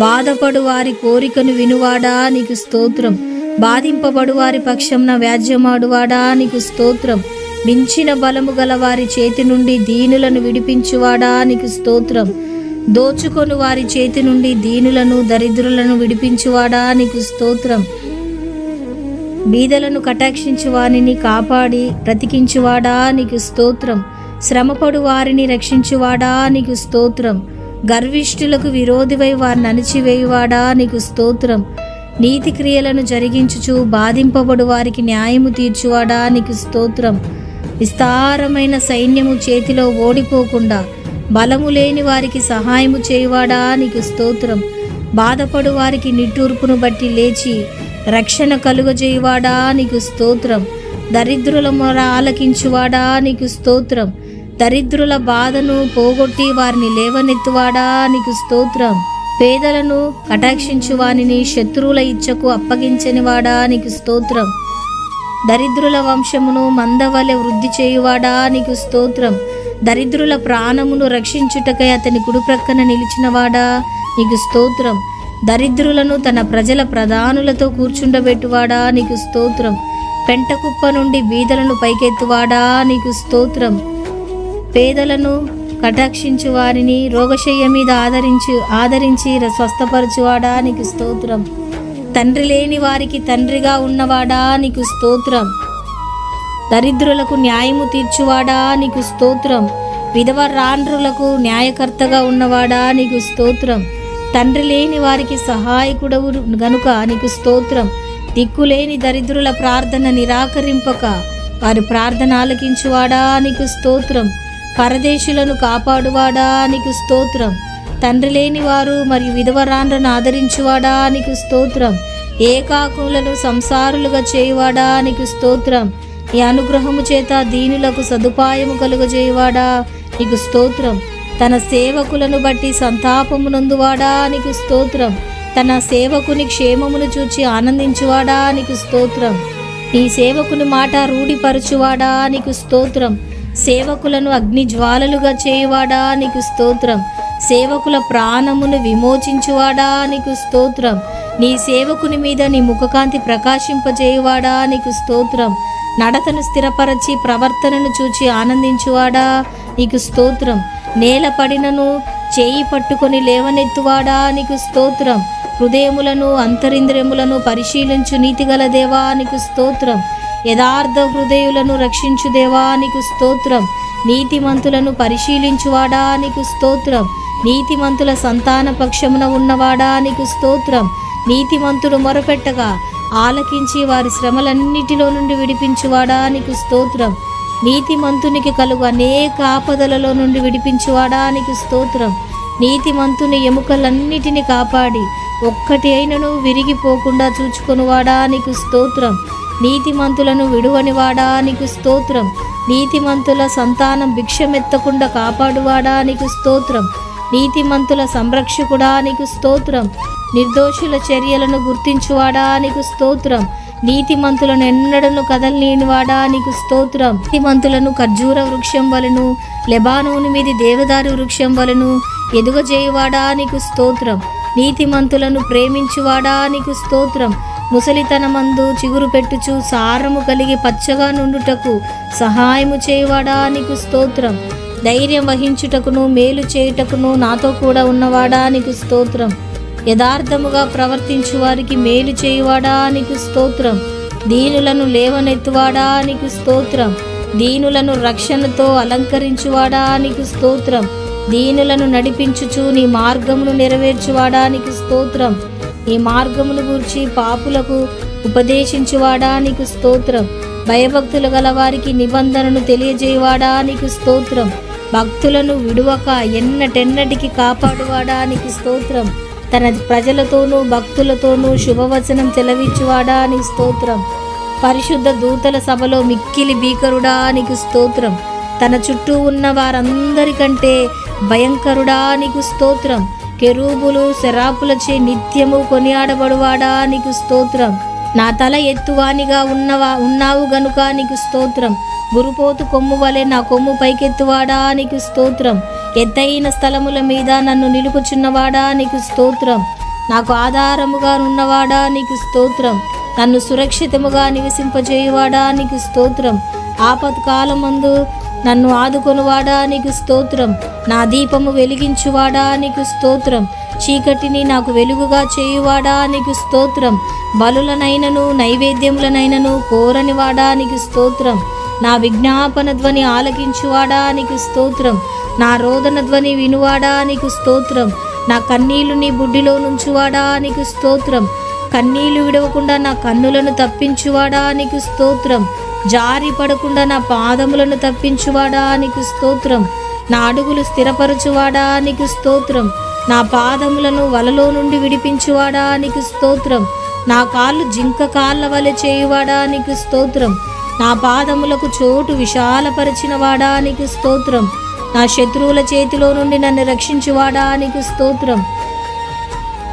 బాధపడు వారి కోరికను వినువాడా నీకు స్తోత్రం. బాధింపబడు వారి పక్షంన వ్యాజ్యమాడువాడా నీకు స్తోత్రం. మించిన బలము గల వారి చేతి నుండి దీనులను విడిపించువాడా నీకు స్తోత్రం. దోచుకొను వారి చేతి నుండి దీనులను దరిద్రులను విడిపించువాడా నీకు స్తోత్రం. బీదలను కటాక్షించు వారిని కాపాడి బ్రతికించువాడా నీకు స్తోత్రం. శ్రమపడు వారిని రక్షించువాడా నీకు స్తోత్రం. గర్విష్ఠులకు విరోధివై వారిని అణిచివేయువాడా నీకు స్తోత్రం. నీతి క్రియలను జరిగించుచు బాధింపబడు వారికి న్యాయము తీర్చువాడా నీకు స్తోత్రం. విస్తారమైన సైన్యము చేతిలో ఓడిపోకుండా బలము లేని వారికి సహాయము చేయువాడా నీకు స్తోత్రం. బాధపడు వారికి నిట్టూర్పును బట్టి లేచి రక్షణ కలుగజేయువాడా నీకు స్తోత్రం. దరిద్రుల మొర ఆలకించువాడా నీకు స్తోత్రం. దరిద్రుల బాధను పోగొట్టి వారిని లేవనెత్తువాడా నీకు స్తోత్రం. పేదలను కటాక్షించు వానిని శత్రువుల ఇచ్చకు అప్పగించనివాడా నీకు స్తోత్రం. దరిద్రుల వంశమును మందవలె వృద్ధి చేయువాడా నీకు స్తోత్రం. దరిద్రుల ప్రాణమును రక్షించుటకై అతని కుడిప్రక్కన నిలిచినవాడా నీకు స్తోత్రం. దరిద్రులను తన ప్రజల ప్రధానులతో కూర్చుండబెట్టువాడా నీకు స్తోత్రం. పెంటకుప్ప నుండి బీదలను పైకెత్తువాడా నీకు స్తోత్రం. పేదలను కటాక్షించు వారిని రోగశయ్య మీద ఆదరించి స్వస్థపరచువాడా నీకు స్తోత్రం. తండ్రి లేని వారికి తండ్రిగా ఉన్నవాడా నీకు స్తోత్రం. దరిద్రులకు న్యాయము తీర్చువాడా నీకు స్తోత్రం. విధవరాండ్రులకు న్యాయకర్తగా ఉన్నవాడా నీకు స్తోత్రం. తండ్రి లేని వారికి సహాయకుడవు గనుక నీకు స్తోత్రం. దిక్కులేని దరిద్రుల ప్రార్థన నిరాకరింపక వారి ప్రార్థన ఆలకించువాడా నీకు స్తోత్రం. పరదేశులను కాపాడువాడా నీకు స్తోత్రం. తండ్రి లేని వారు మరియు విధవరాండ్రను ఆదరించువాడా నీకు స్తోత్రం. ఏకాకులను సంసారులుగా చేయువాడా నీకు స్తోత్రం. ఈ అనుగ్రహము చేత దీనులకు సదుపాయము కలుగజేయువాడా నీకు స్తోత్రం. తన సేవకులను బట్టి సంతాపమునందువాడా నీకు స్తోత్రం. తన సేవకుని క్షేమమును చూచి ఆనందించువాడా నీకు స్తోత్రం. నీ సేవకుని మాట రూఢిపరచువాడా నీకు స్తోత్రం. సేవకులను అగ్ని జ్వాలలుగా చేయువాడా నీకు స్తోత్రం. సేవకుల ప్రాణమును విమోచించువాడా నీకు స్తోత్రం. నీ సేవకుని మీద నీ ముఖకాంతి ప్రకాశింపజేయువాడా నీకు స్తోత్రం. నడతను స్థిరపరచి ప్రవర్తనను చూచి ఆనందించువాడా నీకు స్తోత్రం. నేల పడినను చేయి పట్టుకొని లేవనెత్తువాడా నీకు స్తోత్రం. హృదయములను అంతరింద్రియములను పరిశీలించు నీతిగల దేవా నీకు స్తోత్రం. యథార్థ హృదయులను రక్షించు దేవా నీకు స్తోత్రం. నీతిమంతులను పరిశీలించువాడా నీకు స్తోత్రం. నీతిమంతుల సంతాన పక్షమున ఉన్నవాడా నీకు స్తోత్రం. నీతిమంతుడు మొరపెట్టగా ఆలకించి వారి శ్రమలన్నిటిలో నుండి విడిపించువాడా నీకు స్తోత్రం. నీతిమంతునికి కలుగు అనేక ఆపదలలో నుండి విడిపించువాడా నీకు స్తోత్రం. నీతిమంతుని ఎముకలన్నిటిని కాపాడి ఒక్కటి అయినను విరిగిపోకుండా చూచుకొనువాడా నీకు స్తోత్రం. నీతిమంతులను విడువనివాడా నీకు స్తోత్రం. నీతిమంతుల సంతానం భిక్షమెత్తకుండా కాపాడువాడా నీకు స్తోత్రం. నీతిమంతుల సంరక్షకుడా నీకు స్తోత్రం. నిర్దోషుల చర్యలను గుర్తించువాడా నీకు స్తోత్రం. నీతిమంతులను ఎన్నడను కదలనీనివాడా నీకు స్తోత్రం. నీతిమంతులను ఖర్జూర వృక్షం వలెను లెబానోను మీది దేవదారు వృక్షం వలెను ఎదుగజేయువాడా నీకు స్తోత్రం. నీతిమంతులను ప్రేమించువాడా నీకు స్తోత్రం. ముసలితనమందు చిగురు పెట్టుచు సారము కలిగి పచ్చగా నుండుటకు సహాయము చేయువాడా నీకు స్తోత్రం. ధైర్యం వహించుటకును మేలు చేయుటకును నాతో కూడా ఉన్నవాడా నీకు స్తోత్రం. యథార్థముగా ప్రవర్తించు వారికి మేలు చేయువాడా నీకు స్తోత్రం. దీనులను లేవనెత్తువాడా నీకు స్తోత్రం. దీనులను రక్షణతో అలంకరించువాడా నీకు స్తోత్రం. దీనులను నడిపించుచు నీ మార్గమును నెరవేర్చువాడా నీకు స్తోత్రం. ఈ మార్గమును గూర్చి పాపులకు ఉపదేశించువాడా నీకు స్తోత్రం. భయభక్తులు గల వారికి నిబంధనను తెలియజేయవాడా నీకు స్తోత్రం. భక్తులను విడువక ఎన్నటెన్నటికి కాపాడువాడా నీకు స్తోత్రం. తన ప్రజలతోనూ భక్తులతోనూ శుభవచనం తెలవిచ్చువాడా నీ స్తోత్రం. పరిశుద్ధ దూతల సభలో మిక్కిలి భీకరుడా నీకు స్తోత్రం. తన చుట్టూ ఉన్న వారందరికంటే భయంకరుడా నీకు స్తోత్రం. కెరూబులు శరాపులచే నిత్యము కొనియాడబడువాడా నీకు స్తోత్రం. నా తల ఎత్తువానిగా ఉన్నావు గనుక నీకు స్తోత్రం. గురుపోతు కొమ్ము వలె నా కొమ్ము పైకెత్తువాడా నీకు స్తోత్రం. ఎత్తైన స్థలముల మీద నన్ను నిలుపుచున్నవాడా నీకు స్తోత్రం. నాకు ఆధారముగా ఉన్నవాడా నీకు స్తోత్రం. నన్ను సురక్షితముగా నివసింపజేయువాడా నీకు స్తోత్రం. ఆపత్కాలమందు నన్ను ఆదుకొనువాడా నీకు స్తోత్రం. నా దీపము వెలిగించువాడా నీకు స్తోత్రం. చీకటిని నాకు వెలుగుగా చేయువాడా నీకు స్తోత్రం. బలులనైనను నైవేద్యములనైనను కోరనివాడా నీకు స్తోత్రం. నా విజ్ఞాపన ధ్వని ఆలకించువాడా నీకు స్తోత్రం. నా రోదన ధ్వని వినువాడా నీకు స్తోత్రం. నా కన్నీళ్లు నీ బుడ్డిలో నుంచువాడా నీకు స్తోత్రం. కన్నీళ్లు విడవకుండా నా కన్నులను తప్పించువాడా నీకు స్తోత్రం. జారి పడకుండా నా పాదములను తప్పించువాడా నీకు స్తోత్రం. నా అడుగులు స్థిరపరచువాడా నీకు స్తోత్రం. నా పాదములను వలలో నుండి విడిపించువాడా నీకు స్తోత్రం. నా కాళ్ళు జింక కాళ్ళ వలె చేయువాడా నీకు స్తోత్రం. నా పాదములకు చోటు విశాలపరిచినవాడా నీకు స్తోత్రం. నా శత్రువుల చేతిలో నుండి నన్ను రక్షించువాడా నీకు స్తోత్రం.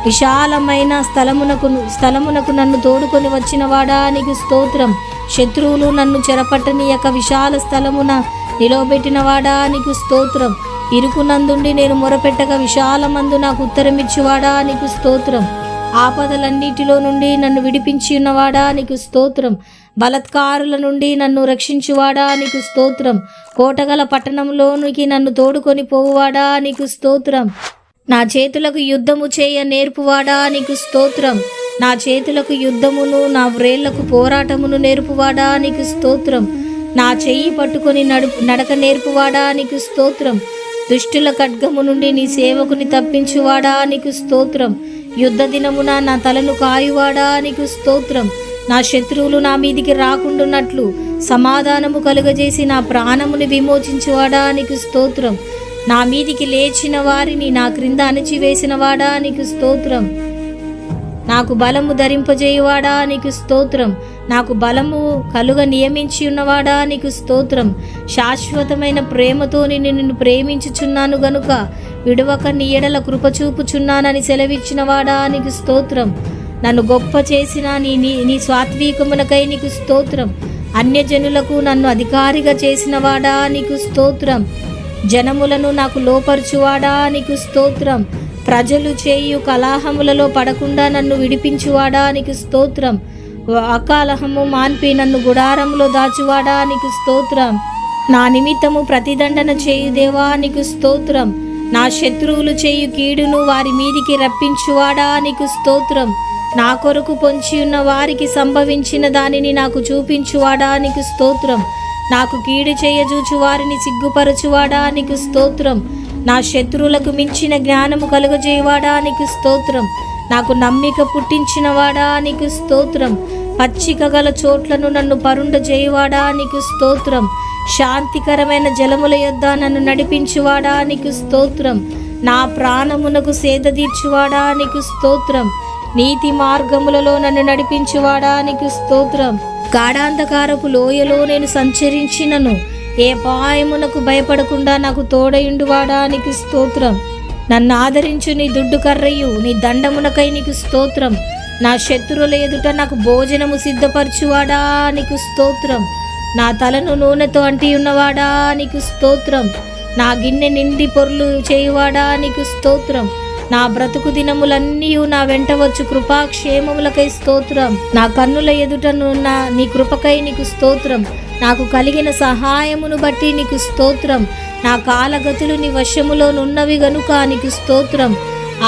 విశాలమైన స్థలమునకు నన్ను తోడుకొని వచ్చినవాడా నీకు స్తోత్రం. శత్రువులు నన్ను చెరపట్టనీయక విశాల స్థలమున నిలవబెట్టినవాడా నీకు స్తోత్రం. ఇరుకునందుండి నేను మొరపెట్టగా విశాలమందు నాకు ఉత్తరమిచ్చువాడా నీకు స్తోత్రం. ఆపదలన్నిటిలో నుండి నన్ను విడిపించి ఉన్నవాడా నీకు స్తోత్రం. బలత్కారుల నుండి నన్ను రక్షించువాడా నీకు స్తోత్రం. కోటగల పట్టణంలోనికి నన్ను తోడుకొని పోవువాడా నీకు స్తోత్రం. నా చేతులకు యుద్ధము చేయ నేర్పువాడా నీకు స్తోత్రం. నా చేతులకు యుద్ధమును నా వ్రేళ్లకు పోరాటమును నేర్పువాడా నీకు స్తోత్రం. నా చెయ్యి పట్టుకొని నడక నేర్పువాడా నీకు స్తోత్రం. దుష్టుల ఖడ్గము నుండి నీ సేవకుని తప్పించువాడా నీకు స్తోత్రం. యుద్ధ దినమున నా తలను కాయువాడా నీకు స్తోత్రం. నా శత్రువులు నా మీదికి రాకుండానట్లు సమాధానము కలుగజేసి నా ప్రాణముని విమోచించువాడా నీకు స్తోత్రం. నా మీదికి లేచిన వారిని నా క్రింద అణిచివేసిన వాడా నీకు స్తోత్రం. నా నాకు బలము ధరింపజేయువాడా నీకు స్తోత్రం. నాకు బలము కలుగ నియమించి ఉన్నవాడా నీకు స్తోత్రం. శాశ్వతమైన ప్రేమతో నిన్ను ప్రేమించుచున్నాను గనుక విడవక నీ ఎడల కృపచూపుచున్నానని సెలవిచ్చిన వాడా నీకు స్తోత్రం. నన్ను గొప్ప చేసిన నీ సాత్వికమునకై నీకు స్తోత్రం. అన్యజనులకు నన్ను అధికారిగా చేసిన వాడా నీకు స్తోత్రం. జనములను నాకు లోపరుచువాడా నీకు స్తోత్రం. ప్రజలు చేయు కలహములలో పడకుండా నన్ను విడిపించువాడా నీకు స్తోత్రం. అకాలహము మాన్పి నన్ను గుడారంలో దాచువాడా నీకు స్తోత్రం. నా నిమిత్తము ప్రతిదండన చేయు దేవా నీకు స్తోత్రం. నా శత్రువులు చేయు కీడును వారి మీదికి రప్పించువాడా నీకు స్తోత్రం. నా కొరకు పొంచి ఉన్న వారికి సంభవించిన దానిని నాకు చూపించువాడా నీకు స్తోత్రం. నాకు కీడు చేయజూచు వారిని సిగ్గుపరచువాడా నీకు స్తోత్రం. నా శత్రువులకు మించిన జ్ఞానము కలుగజేయవాడా నీకు స్తోత్రం. నాకు నమ్మిక పుట్టించినవాడా నీకు స్తోత్రం. పచ్చిక గల చోట్లను నన్ను పరుండ చేయవాడా నీకు స్తోత్రం. శాంతికరమైన జలముల యొద్ద నన్ను నడిపించువాడా నీకు స్తోత్రం. నా ప్రాణమునకు సేద తీర్చువాడా నీకు స్తోత్రం. నీతి మార్గములలో నన్ను నడిపించువాడా నీకు స్తోత్రం. గాఢాంధకారపు లోయలో నేను సంచరించినను ఏ పాయమునకు భయపడకుండా నాకు తోడయుండువాడా నీకు స్తోత్రం. నన్ను ఆదరించు నీ దుడ్డు కర్రయు నీ దండమునకై నీకు స్తోత్రం. నా శత్రువుల ఎదుట నాకు భోజనము సిద్ధపరచువాడా నీకు స్తోత్రం. నా తలను నూనెతో అంటి ఉన్నవాడా నీకు స్తోత్రం. నా గిన్నె నిండి పొర్లు చేయువాడా నీకు స్తోత్రం. నా బ్రతుకు దినములన్నీ నా వెంట వచ్చు కృపాక్షేమములకై స్తోత్రం. నా కన్నుల ఎదుటనున్న నీ కృపకై నీకు స్తోత్రం. నాకు కలిగిన సహాయమును బట్టి నీకు స్తోత్రం. నా కాలగతులు నీ వశములోనున్నవి గనుక నీకు స్తోత్రం.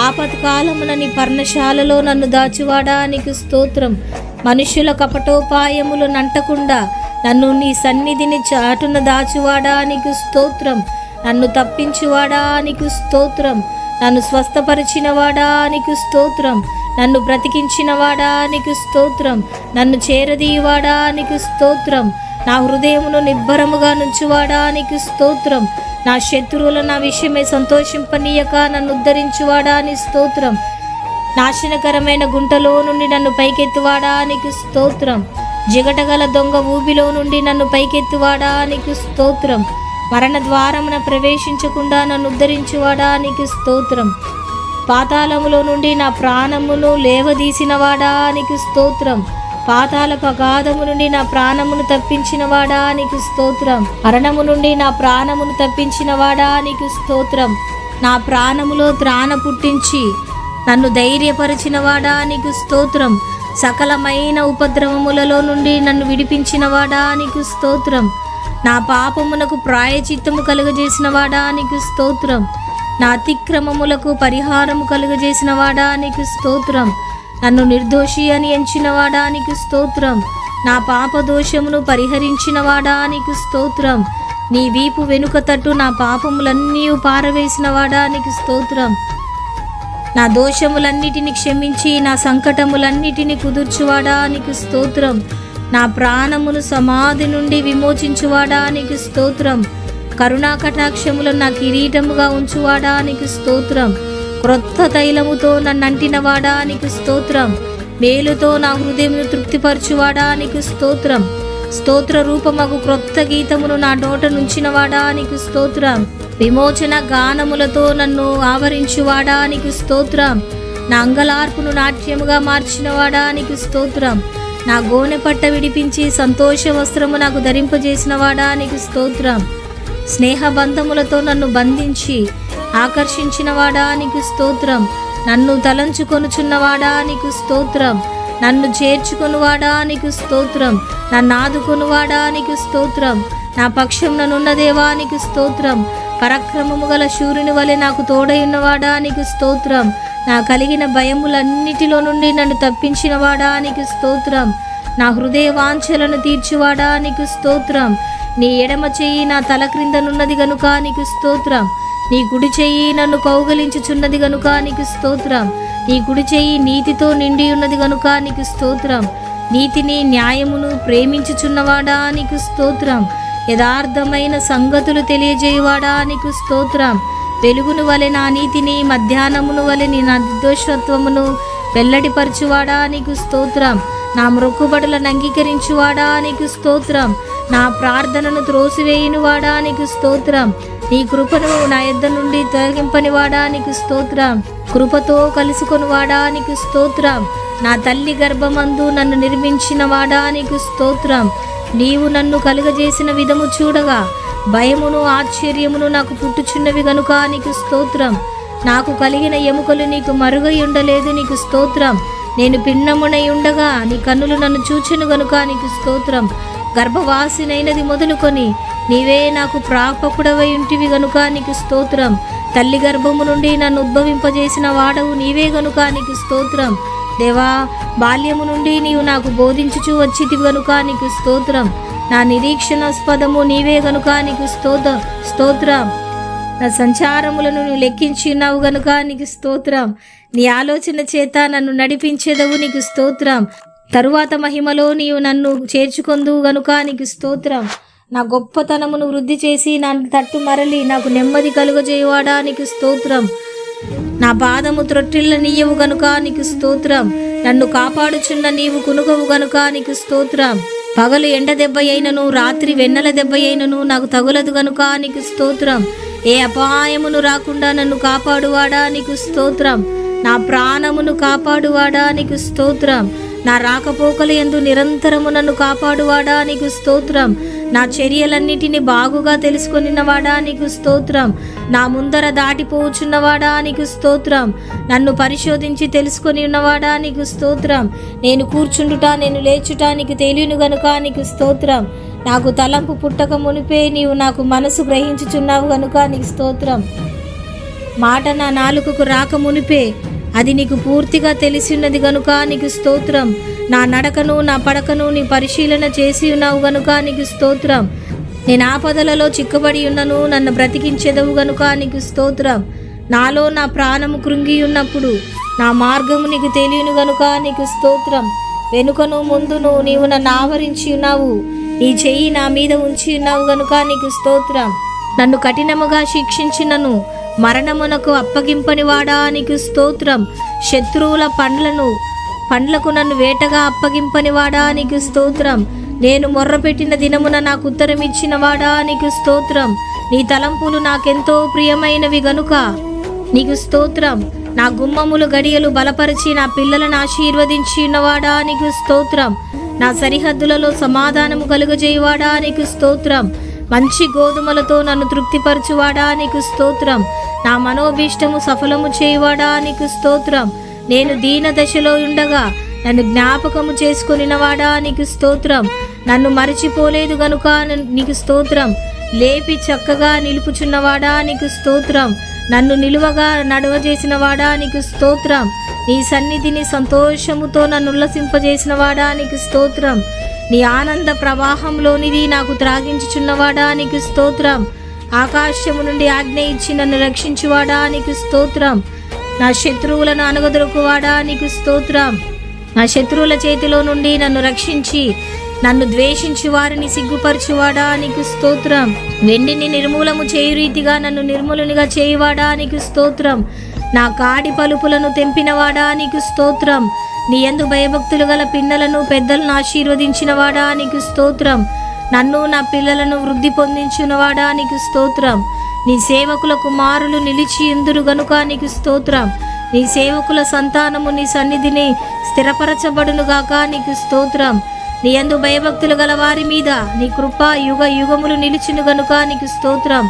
ఆపత్కాలమున నీ పర్ణశాలలో నన్ను దాచువాడా నీకు స్తోత్రం. మనుష్యుల కపటోపాయములు నంటకుండా నన్ను నీ సన్నిధిని చాటున దాచువాడా నీకు స్తోత్రం. నన్ను తప్పించువాడా నీకు స్తోత్రం. నన్ను స్వస్థపరిచినవాడా నీకు స్తోత్రం. నన్ను బ్రతికించినవాడా నీకు స్తోత్రం. నన్ను చేరదీయవాడా నీకు స్తోత్రం. నా హృదయమును నిబ్బరముగా నుంచువాడా నీకు స్తోత్రం. నా శత్రువులు నా విషయమై సంతోషింపనీయక నన్ను ఉద్ధరించువాడా నీ స్తోత్రం. నాశనకరమైన గుంటలో నుండి నన్ను పైకెత్తువాడా నీకు స్తోత్రం. జిగటగల దొంగ ఊబిలో నుండి నన్ను పైకెత్తువాడా నీకు స్తోత్రం. మరణ ద్వారమున ప్రవేశించకుండా నన్ను ఉద్ధరించువాడా నీకు స్తోత్రం. పాతాళములో నుండి నా ప్రాణమును లేవదీసినవాడా నీకు స్తోత్రం. పాతాళపు అగాధము నుండి నా ప్రాణమును తప్పించినవాడా నీకు స్తోత్రం. మరణము నుండి నా ప్రాణమును తప్పించినవాడా నీకు స్తోత్రం. నా ప్రాణములో త్రాణ పుట్టించి నన్ను ధైర్యపరిచినవాడా నీకు స్తోత్రం. సకలమైన ఉపద్రవములలో నుండి నన్ను విడిపించినవాడా నీకు స్తోత్రం. నా పాపమునకు ప్రాయచిత్తము కలుగజేసినవాడా నీకు స్తోత్రం. నా అతిక్రమములకు పరిహారము కలుగజేసినవాడా నీకు స్తోత్రం. నన్ను నిర్దోషి అని ఎంచినవాడా నీకు స్తోత్రం. నా పాపదోషమును పరిహరించినవాడా నీకు స్తోత్రం. నీ వీపు వెనుక తట్టు నా పాపములన్నీ పారవేసినవాడా నీకు స్తోత్రం. నా దోషములన్నిటిని క్షమించి నా సంకటములన్నిటిని కుదుర్చువాడా నీకు స్తోత్రం. నా ప్రాణమును సమాధి నుండి విమోచించువాడా నీకు స్తోత్రం. కరుణా కటాక్షములను నా కిరీటముగా ఉంచువాడా నీకు స్తోత్రం. క్రొత్త తైలముతో నన్నంటినవాడా నీకు స్తోత్రం. మేలుతో నా హృదయమును తృప్తిపరచువాడా నీకు స్తోత్రం. స్తోత్ర రూపమగు క్రొత్త గీతమును నా నోట నుంచినవాడా నీకు స్తోత్రం. విమోచన గానములతో నన్ను ఆవరించువాడా నీకు స్తోత్రం. నా అంగలార్పును నాట్యముగా మార్చినవాడా నీకు స్తోత్రం. నా గోనె పట్ట విడిపించి సంతోష వస్త్రము నాకు ధరింపజేసినవాడా నీకు స్తోత్రం. స్నేహబంధములతో నన్ను బంధించి ఆకర్షించినవాడా నీకు స్తోత్రం. నన్ను తలంచుకొనుచున్నవాడా నీకు స్తోత్రం. నన్ను చేర్చుకొనువాడా నీకు స్తోత్రం. నన్ను ఆదుకొనువాడా నీకు స్తోత్రం. నా పక్షముననున్న దేవా నీకు స్తోత్రం. పరాక్రమము గల శూరుని వలె నాకు తోడయున్నవాడా నీకు స్తోత్రం. నా కలిగిన భయములన్నిటిలో నుండి నన్ను తప్పించినవాడా నీకు స్తోత్రం. నా హృదయ వాంఛలను తీర్చువాడా నీకు స్తోత్రం. నీ ఎడమ చెయ్యి నా తల క్రిందనున్నది గనుక నీకు స్తోత్రం. నీ కుడి చెయ్యి నన్ను కౌగలించుచున్నది గనుక నీకు స్తోత్రం. నీ కుడి చెయ్యి నీతితో నిండి ఉన్నది గనుక నీకు స్తోత్రం. నీతిని న్యాయమును ప్రేమించుచున్నవాడా నీకు స్తోత్రం. యథార్థమైన సంగతులు తెలియజేయవాడా నీకు స్తోత్రం. వెలుగును వలె నా నీతిని, మధ్యాహ్నమును వలె నీ నిర్దోషత్వమును వెల్లడిపరచువాడా నీకు స్తోత్రం. నా మొక్కుబడులను అంగీకరించువాడా నీకు స్తోత్రం. నా ప్రార్థనను త్రోసివేయునివాడా నీకు స్తోత్రం. నీ కృపను నా యొద్ద నుండి తొలగింపనివాడా నీకు స్తోత్రం. కృపతో కలుసుకొనివాడా నీకు స్తోత్రం. నా తల్లి గర్భమందు నన్ను నిర్మించిన వాడా నీకు స్తోత్రం. నీవు నన్ను కలుగజేసిన విధము చూడగా భయమును ఆశ్చర్యమును నాకు పుట్టుచున్నవి గనుక నీకు స్తోత్రం. నాకు కలిగిన ఎముకలు నీకు మరుగై ఉండలేదు నీకు స్తోత్రం. నేను భిన్నమునై ఉండగా నీ కన్నులు నన్ను చూచెను గనుక నీకు స్తోత్రం. గర్భవాసినైనది మొదలుకొని నీవే నాకు ప్రాపకుడవై ఉంటివి గనుక నీకు స్తోత్రం. తల్లి గర్భము నుండి నన్ను ఉద్భవింపజేసిన వాడవు నీవే గనుక నీకు స్తోత్రం. దేవా, బాల్యము నుండి నీవు నాకు బోధించుచూ వచ్చితివి గనుక నీకు స్తోత్రం. నా నిరీక్షణాస్పదము నీవే గనుక నీకు స్తోత్రం. నా సంచారములను నువ్వు లెక్కించి ఉన్నావు గనుక నీకు స్తోత్రం. నీ ఆలోచన చేత నన్ను నడిపించేదవు నీకు స్తోత్రం. తరువాత మహిమలో నీవు నన్ను చేర్చుకొందువు గనుక నీకు స్తోత్రం. నా గొప్పతనమును వృద్ధి చేసి నన్ను తట్టు మరలి నాకు నెమ్మది కలుగజేయవాడా నీకు స్తోత్రం. నా పాదము త్రొట్టిల్ల నీయవు గనుక నీకు స్తోత్రం. నన్ను కాపాడుచున్న నీవు కునుగవు గనుక నీకు స్తోత్రం. పగలు ఎండ దెబ్బ అయినను రాత్రి వెన్నెల దెబ్బ అయినను నాకు తగులదు గనుక నీకు స్తోత్రం. ఏ అపాయమును రాకుండా నన్ను కాపాడువాడా నీకు స్తోత్రం. నా ప్రాణమును కాపాడువాడా నీకు స్తోత్రం. నా రాకపోకలు యందు నిరంతరము నన్ను కాపాడువాడా నీకు స్తోత్రం. నా చర్యలన్నిటినీ బాగుగా తెలుసుకొనినవాడా నీకు స్తోత్రం. నా ముందర దాటిపోచున్నవాడా నీకు స్తోత్రం. నన్ను పరిశోధించి తెలుసుకొని ఉన్నవాడా నీకు స్తోత్రం. నేను కూర్చుండుట నేను లేచుట నీకు తెలియను గనుక నీకు స్తోత్రం. నాకు తలంపు పుట్టక మునిపే నీవు నాకు మనసు గ్రహించుచున్నావు గనుక నీకు స్తోత్రం. మాట నా నాలుకకు రాక మునిపే అది నీకు పూర్తిగా తెలిసిన్నది గనుక నీకు స్తోత్రం. నా నడకను నా పడకను నీ పరిశీలన చేసి ఉన్నావు గనుక నీకు స్తోత్రం. నేను ఆపదలలో చిక్కబడి ఉన్నను నన్ను బ్రతికించెదవు గనుక నీకు స్తోత్రం. నాలో నా ప్రాణము కృంగి ఉన్నప్పుడు నా మార్గము నీకు తెలియను గనుక నీకు స్తోత్రం. వెనుకను ముందును నీవు నన్ను ఆవరించి ఉన్నావు. నీ చెయ్యి నా మీద ఉంచి ఉన్నావు గనుక నీకు స్తోత్రం. నన్ను కఠినముగా శిక్షించినను మరణమునకు అప్పగింపని వాడా నీకు స్తోత్రం. శత్రువుల పండ్లకు నన్ను వేటగా అప్పగింపని వాడా నీకు స్తోత్రం. నేను మొర్రపెట్టిన దినమున నాకు ఉత్తరం ఇచ్చిన వాడా నీకు స్తోత్రం. నీ తలంపులు నాకెంతో ప్రియమైనవి గనుక నీకు స్తోత్రం. నా గుమ్మములు గడియలు బలపరిచి నా పిల్లలను ఆశీర్వదించి ఉన్నవాడా నీకు స్తోత్రం. నా సరిహద్దులలో సమాధానము కలుగజేయవాడా నీకు స్తోత్రం. మంచి గోధుమలతో నన్ను తృప్తిపరచువాడా నీకు స్తోత్రం. నా మనోభీష్టము సఫలము చేయువాడా నీకు స్తోత్రం. నేను దీన దశలో ఉండగా నన్ను జ్ఞాపకము చేసుకొనినవాడా నీకు స్తోత్రం. నన్ను మరచిపోలేదు గనుక నీకు స్తోత్రం. లేపి చక్కగా నిలుపుచున్నవాడా నీకు స్తోత్రం. నన్ను నిలువగా నడవజేసిన వాడా నీకు స్తోత్రం. నీ సన్నిధిని సంతోషముతో నన్ను ఉల్లసింపజేసిన వాడా నీకు స్తోత్రం. నీ ఆనంద ప్రవాహంలోనిది నాకు త్రాగించుచున్నవాడా నీకు స్తోత్రం. ఆకాశము నుండి ఆజ్ఞ ఇచ్చి నన్ను రక్షించువాడా నీకు స్తోత్రం. నా శత్రువులను అనగదొరుకువాడా నీకు స్తోత్రం. నా శత్రువుల చేతిలో నుండి నన్ను రక్షించి నన్ను ద్వేషించి వారిని సిగ్గుపరచువాడా నీకు స్తోత్రం. వెండిని నిర్మూలము చేయు రీతిగా నన్ను నిర్మూలునిగా చేయువాడా నీకు స్తోత్రం. నా కాడి పలుపులను తెంపినవాడా నీకు స్తోత్రం. నీ యందు భయభక్తులు గల పిన్నలను పెద్దలను ఆశీర్వదించిన వాడా నీకు స్తోత్రం. నన్ను నా పిల్లలను వృద్ధి పొందించున్నవాడా నీకు స్తోత్రం. నీ సేవకుల కుమారులు నిలిచి ఇందురు గనుక నీకు స్తోత్రం. నీ సేవకుల సంతానము నీ సన్నిధిని స్థిరపరచబడునుగాక నీకు స్తోత్రం. నీ యందు భయభక్తులు గల వారి మీద నీ కృప యుగ యుగములు నిలిచును గనుక నీకు స్తోత్రం.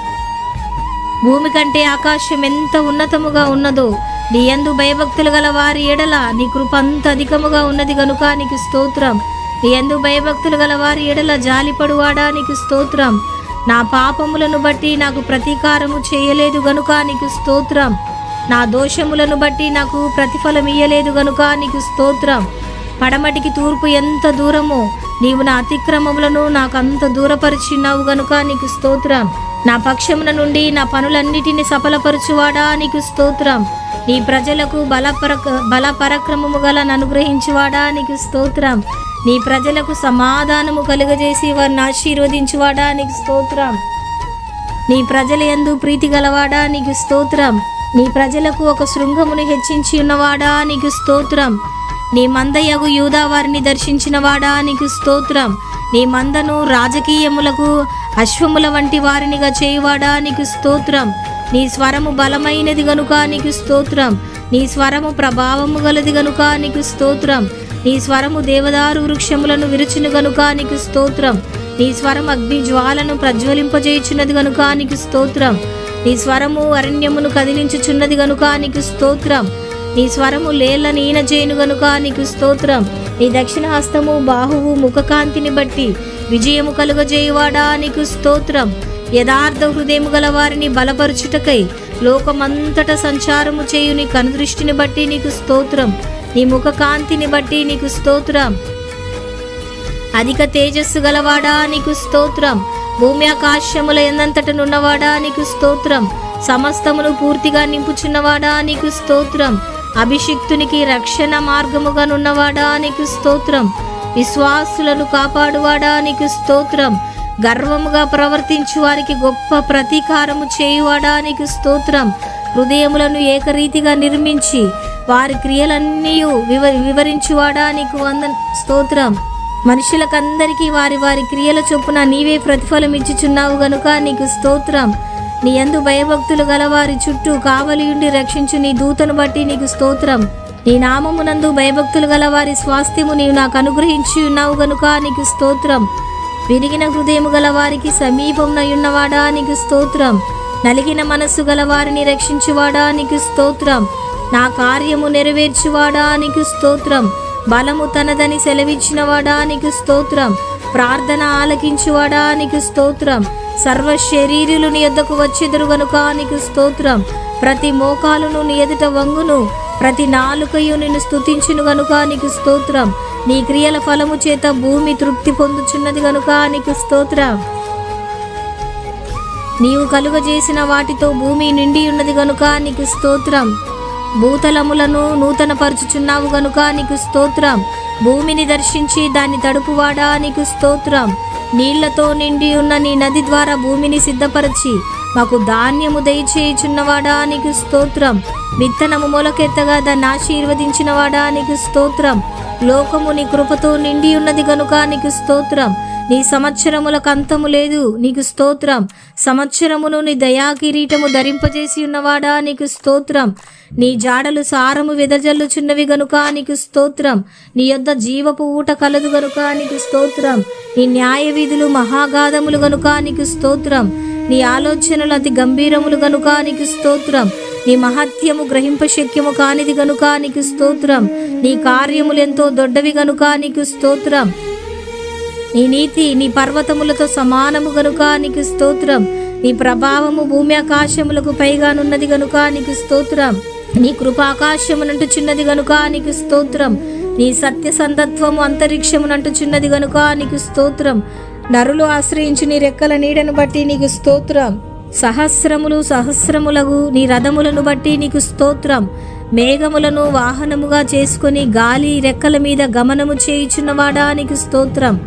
భూమి కంటే ఆకాశం ఎంత ఉన్నతముగా ఉన్నదో నీ యందు భయభక్తులు గల వారి ఎడల నీ కృప అంత అధికముగా ఉన్నది గనుక నీకు స్తోత్రం. నీ యందు భయభక్తులు గల వారి ఎడల జాలిపడువాడా నీకు స్తోత్రం. నా పాపములను బట్టి నాకు ప్రతీకారము చేయలేదు గనుక నీకు స్తోత్రం. నా దోషములను బట్టి నాకు ప్రతిఫలం ఇయ్యలేదు గనుక నీకు స్తోత్రం. పడమటికి తూర్పు ఎంత దూరమో నీవు నా అతిక్రమములను నాకు అంత దూరపరిచినావు గనుక నీకు స్తోత్రం. నా పక్షమున నుండి నా పనులన్నిటిని సఫలపరచువాడా నీకు స్తోత్రం. నీ ప్రజలకు బల పరాక్రమము గల అనుగ్రహించువాడా నీకు స్తోత్రం. నీ ప్రజలకు సమాధానము కలుగజేసి వారిని ఆశీర్వదించువాడా నీకు స్తోత్రం. నీ ప్రజల యందు ప్రీతి గలవాడా నీకు స్తోత్రం. నీ ప్రజలకు ఒక శృంగమును హెచ్చించి ఉన్నవాడా నీకు స్తోత్రం. నీ మందయగు యూదా వారిని దర్శించిన వాడా నీకు స్తోత్రం. నీ మందను రాజకీయములకు అశ్వముల వంటి వారినిగా చేయువాడా నీకు స్తోత్రం. నీ స్వరము బలమైనది గనుక నీకు స్తోత్రం. నీ స్వరము ప్రభావము గలది గనుక నీకు స్తోత్రం. నీ స్వరము దేవదారు వృక్షములను విరుచును గనుక నీకు స్తోత్రం. నీ స్వరం అగ్ని జ్వాలను ప్రజ్వలింపజేయుచున్నది గనుక నీకు స్తోత్రం. నీ స్వరము అరణ్యమును కదిలించుచున్నది గనుక నీకు స్తోత్రం. నీ స్వరము లేళ్ల నీనజేయును గనుక నీకు స్తోత్రం. నీ దక్షిణ హస్తము బాహువు ముఖకాంతిని బట్టి విజయము కలుగజేయువాడా నీకు స్తోత్రం. యథార్థ హృదయము గల వారిని బలపరుచుటకై లోకమంతట సంచారము చేయు నీ కనుదృష్టిని బట్టి నీకు స్తోత్రం. నీ ముఖకాంతిని బట్టి నీకు స్తోత్రం. అధిక తేజస్సు గలవాడా నీకు స్తోత్రం. భూమి ఆకాశముల ఎందంతటనున్నవాడా నీకు స్తోత్రం. సమస్తమును పూర్తిగా నింపుచున్నవాడా నీకు స్తోత్రం. అభిషిక్తునికి రక్షణ మార్గముగానున్నవాడా నీకు స్తోత్రం. విశ్వాసులను కాపాడువాడా నీకు స్తోత్రం. గర్వముగా ప్రవర్తించు వారికి గొప్ప ప్రతీకారము చేయువాడా నీకు స్తోత్రం. హృదయములను ఏకరీతిగా నిర్మించి వారి క్రియలన్నీ వివరించువాడా నీకు స్తోత్రం. మనుషులకందరికీ వారి వారి క్రియల చొప్పున నీవే ప్రతిఫలం ఇచ్చుచున్నావు గనుక నీకు స్తోత్రం. నీ యందు భయభక్తులు గలవారి చుట్టూ కావలియుండి రక్షించు నీ దూతను బట్టి నీకు స్తోత్రం. నీ నామమునందు భయభక్తులు గలవారి స్వాస్థ్యము నీవు నాకు అనుగ్రహించి ఉన్నావు గనుక నీకు స్తోత్రం. విరిగిన హృదయము గలవారికి సమీపమునయున్నవాడా నీకు స్తోత్రం. నలిగిన మనస్సు గలవారిని రక్షించువాడా నీకు స్తోత్రం. నా కార్యము నెరవేర్చువాడా నీకు స్తోత్రం. బలము తనదని సెలవిచ్చినవాడా నీకు స్తోత్రం. ప్రార్థన ఆలకించువాడా నీకు స్తోత్రం. సర్వ శరీరులు నీ యొద్దకు వచ్చెదరు గనుక నీకు స్తోత్రం. ప్రతి మోకాలును నీ ఎదుట వంగును, ప్రతి నాలుకయు నిన్ను స్తుతించును గనుక నీకు స్తోత్రం. నీ క్రియల ఫలము చేత భూమి తృప్తి పొందుచున్నది గనుక నీకు స్తోత్రం. నీవు కలుగజేసిన వాటితో భూమి నిండి ఉన్నది గనుక నీకు స్తోత్రం. భూతలములను నూతన పరుచుచున్నావు గనుక నీకు స్తోత్రం. భూమిని దర్శించి దాన్ని తడుపువాడా నీకు స్తోత్రం. నీళ్లతో నిండి ఉన్న నీ నది ద్వారా భూమిని సిద్ధపరచి మాకు ధాన్యము దయచేయుచున్నవాడా నీకు స్తోత్రం. విత్తనము మొలకెత్తగా దాన్ని ఆశీర్వదించినవాడా నీకు స్తోత్రం. లోకము నీ కృపతో నిండి ఉన్నది గనుక నీకు స్తోత్రం. నీ సంవత్సరములకు అంతము లేదు నీకు స్తోత్రం. సంవత్సరమును నీ దయా కిరీటము ధరింపజేసి ఉన్నవాడా నీకు స్తోత్రం. నీ జాడలు సారము వెదజల్లుచున్నవి గనుక నీకు స్తోత్రం. నీ యొద్ద జీవపు ఊట కలదు గనుక నీకు స్తోత్రం. నీ న్యాయ విధులు మహాగాధములు గనుక నీకు స్తోత్రం. నీ ఆలోచనలు అతి గంభీరములు గనుక నీకు స్తోత్రం. నీ మహత్యము గ్రహింపశక్యము కానిది గనుక నీకు స్తోత్రం. నీ కార్యములు ఎంతో దొడ్డవి గనుక నీకు స్తోత్రం. నీ నీతి నీ పర్వతములతో సమానము గనుక నీకు స్తోత్రం. నీ ప్రభావము భూమి ఆకాశములకు పైగానున్నది గనుక నీకు స్తోత్రం. నీ కృప ఆకాశమునంటుచున్నది గనుక నీకు స్తోత్రం. నీ సత్య సంతత్వము అంతరిక్షమునంటుచున్నది గనుక నీకు స్తోత్రం. నరులు ఆశ్రయించు నీ రెక్కల నీడను బట్టి నీకు స్తోత్రం. సహస్రములు సహస్రములకు నీ రథములను బట్టి నీకు స్తోత్రం. మేఘములను వాహనముగా చేసుకుని గాలి రెక్కల మీద గమనము చేయుచున్నవాడా నీకు స్తోత్రం.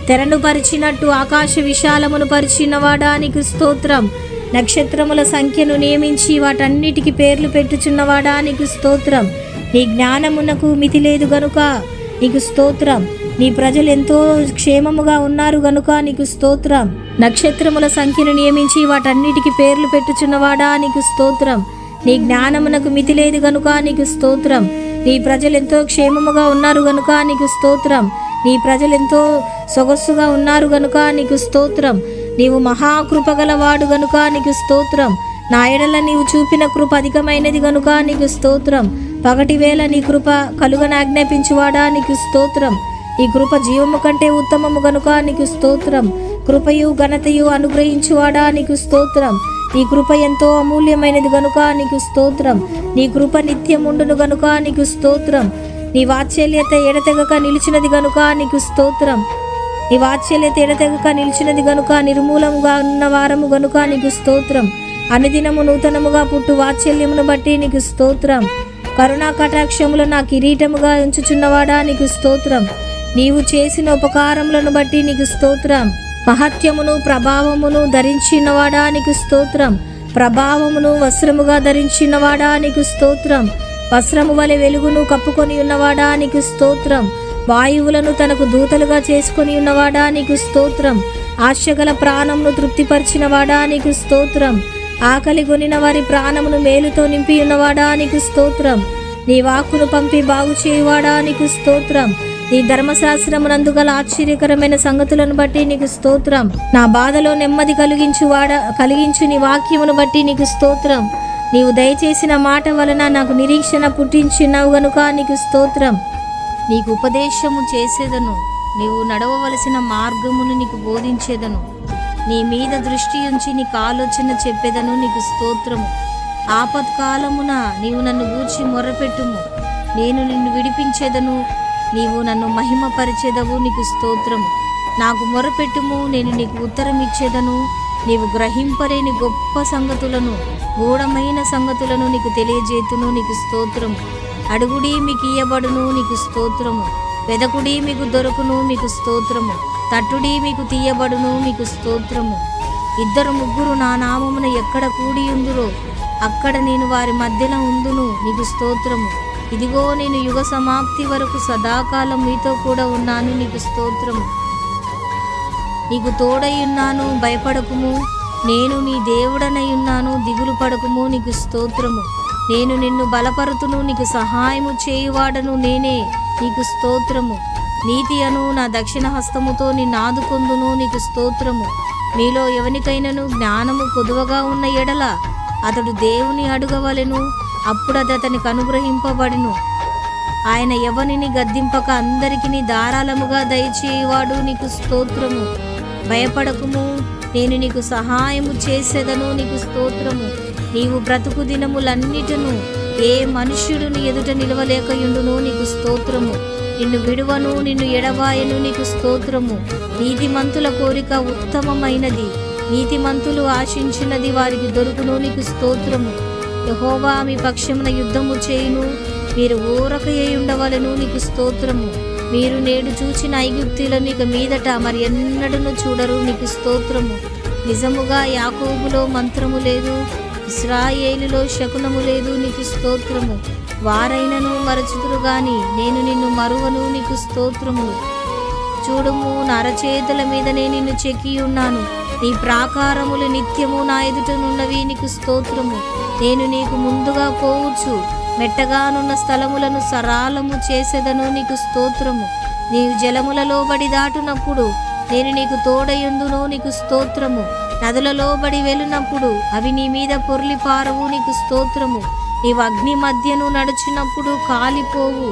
తెరను పరిచినట్టు ఆకాశ విశాలమును పరిచినవాడా నీకు స్తోత్రం. నక్షత్రముల సంఖ్యను నియమించి వాటన్నిటికీ పేర్లు పెట్టుచున్నవాడా నీకు స్తోత్రం. నీ జ్ఞానమునకు మితి లేదు గనుక నీకు స్తోత్రం. నీ ప్రజలు ఎంతో క్షేమముగా ఉన్నారు గనుక నీకు స్తోత్రం. నక్షత్రముల సంఖ్యను నియమించి వాటన్నిటికీ పేర్లు పెట్టుచున్నవాడా నీకు స్తోత్రం. నీ జ్ఞానమునకు మితి లేదు గనుక నీకు స్తోత్రం. నీ ప్రజలు ఎంతో క్షేమముగా ఉన్నారు గనుక నీకు స్తోత్రం. నీ ప్రజలెంతో సొగస్సుగా ఉన్నారు గనుక నీకు స్తోత్రం. నీవు మహాకృపగలవాడు గనుక నీకు స్తోత్రం. నా ఎడల నీవు చూపిన కృప అధికమైనది గనుక నీకు స్తోత్రం. పగటి వేళ నీ కృప కలుగనాజ్ఞాపించువాడా నీకు స్తోత్రం. ఈ కృప జీవము కంటే ఉత్తమము గనుక నీకు స్తోత్రం. కృపయు ఘనతయు అనుగ్రహించువాడా నీకు స్తోత్రం. నీ కృప ఎంతో అమూల్యమైనది గనుక నీకు స్తోత్రం. నీ కృప నిత్యముండును గనుక నీకు స్తోత్రం. నీ వాత్సల్యత ఎడతెగక నిలిచినది గనుక నీకు స్తోత్రం. నీ వాత్సల్యత ఎడతెగక నిలిచినది గనుక నిర్మూలముగా ఉన్న వారము గనుక నీకు స్తోత్రం. అనుదినము నూతనముగా పుట్టు వాత్సల్యమును బట్టి నీకు స్తోత్రం. కరుణా కటాక్షములు నా కిరీటముగా ఉంచుచున్నవాడా నీకు స్తోత్రం. నీవు చేసిన ఉపకారములను బట్టి నీకు స్తోత్రం. మహత్యమును ప్రభావమును ధరించినవాడా నీకు స్తోత్రం. ప్రభావమును వస్త్రముగా ధరించినవాడా నీకు స్తోత్రం. వస్త్రము వలె వెలుగును కప్పుకొని ఉన్నవాడా నీకు స్తోత్రం. వాయువులను తనకు దూతలుగా చేసుకొని ఉన్నవాడా నీకు స్తోత్రం. ఆశగల ప్రాణమును తృప్తిపరిచినవాడా నీకు స్తోత్రం. ఆకలి గొనిన వారి ప్రాణమును మేలుతో నింపి ఉన్నవాడా నీకు స్తోత్రం. నీ వాక్కును పంపి బాగు చేయువాడా నీకు స్తోత్రం. నీ ధర్మశాస్త్రమునందు గల ఆశ్చర్యకరమైన సంగతులను బట్టి నీకు స్తోత్రం. నా బాధలో నెమ్మది కలిగించు నీ వాక్యమును బట్టి నీకు స్తోత్రం. నీవు దయచేసిన మాట వలన నాకు నిరీక్షణ పుట్టించినావు గనుక నీకు స్తోత్రం. నీకు ఉపదేశము చేసేదను, నీవు నడవవలసిన మార్గమును నీకు బోధించేదను. నీ మీద దృష్టి ఉంచి నీకు ఆలోచన చెప్పేదను, నీకు స్తోత్రము. ఆపత్కాలమున నీవు నన్ను గూర్చి మొర్రపెట్టుము, నేను నిన్ను విడిపించేదను. నీవు నన్ను మహిమపరిచేదవు, నీకు స్తోత్రము. నాకు మొరపెట్టుము, నేను నీకు ఉత్తరం ఇచ్చేదను. నీవు గ్రహింపలేని గొప్ప సంగతులను, గూఢమైన సంగతులను నీకు తెలియజేతును, నీకు స్తోత్రము. అడుగుడి మీకు ఇయ్యబడును, నీకు స్తోత్రము. వెదకుడి మీకు దొరుకును, మీకు స్తోత్రము. తట్టుడి మీకు తీయబడును, మీకు స్తోత్రము. 2-3 నా నామమున ఎక్కడ కూడియుందురో అక్కడ నేను వారి మధ్యలో ఉందును, నీకు స్తోత్రము. ఇదిగో నేను యుగ సమాప్తి వరకు సదాకాలం మీతో కూడా ఉన్నాను, నీకు స్తోత్రము. నీకు తోడై ఉన్నాను, భయపడకుము. నేను నీ దేవుడనై ఉన్నాను, దిగులు పడకుము, నీకు స్తోత్రము. నేను నిన్ను బలపరుతును, నీకు సహాయము చేయువాడను నేనే, నీకు స్తోత్రము. నీతి అను నా దక్షిణ హస్తముతో నిన్ను ఆదుకొందును, నీకు స్తోత్రము. మీలో ఎవనికైనాను జ్ఞానము కొదువగా ఉన్న ఎడల అతడు దేవుని అడుగవలెను, అప్పుడు అది అతనికి అనుగ్రహింపబడును. ఆయన ఎవనిని గద్దింపక అందరికీ ధారాళముగా దయచేయువాడు, నీకు స్తోత్రము. భయపడకుము, నేను నీకు సహాయము చేసేదను, నీకు స్తోత్రము. నీవు బ్రతుకు దినములన్నిటను ఏ మనుష్యుడుని ఎదుట నిలవలేకయుండును, నీకు స్తోత్రము. నిన్ను విడువను, నిన్ను ఎడబాయను, నీకు స్తోత్రము. నీతిమంతుల కోరిక ఉత్తమమైనది, నీతిమంతులు ఆశించినది వారికి దొరుకును, నీకు స్తోత్రము. యెహోవా మీ పక్షమున యుద్ధము చేయును, మీరు ఊరకయ్యి ఉండవలెను, నీకు స్తోత్రము. మీరు నేడు చూచిన ఐగుప్తీయులను ఇక మీదట మరి ఎన్నడను చూడరు, నీకు స్తోత్రము. నిజముగా యాకోబులో మంత్రము లేదు, ఇశ్రాయేలులో శకునము లేదు, నీకు స్తోత్రము. వారైనను మరచుదురు గాని నేను నిన్ను మరువను, నీకు స్తోత్రములు. చూడుము, నా అరచేతుల మీదనే నిన్ను చెక్కి ఉన్నాను, నీ ప్రాకారములు నిత్యము నా ఎదుటనున్నవి, నీకు స్తోత్రము. నేను నీకు ముందుగా పోవచ్చు, మెట్టగానున్న స్థలములను సరాలము చేసేదను, నీకు స్తోత్రము. నీవు జలములలో బడి దాటునప్పుడు నేను నీకు తోడయుందును, నీకు స్తోత్రము. నదులలో బడి వెళ్ళినప్పుడు అవి నీ మీద పొర్లి పారవు, నీకు స్తోత్రము. నీవు అగ్ని మధ్యను నడుచున్నప్పుడు కాలిపోవు,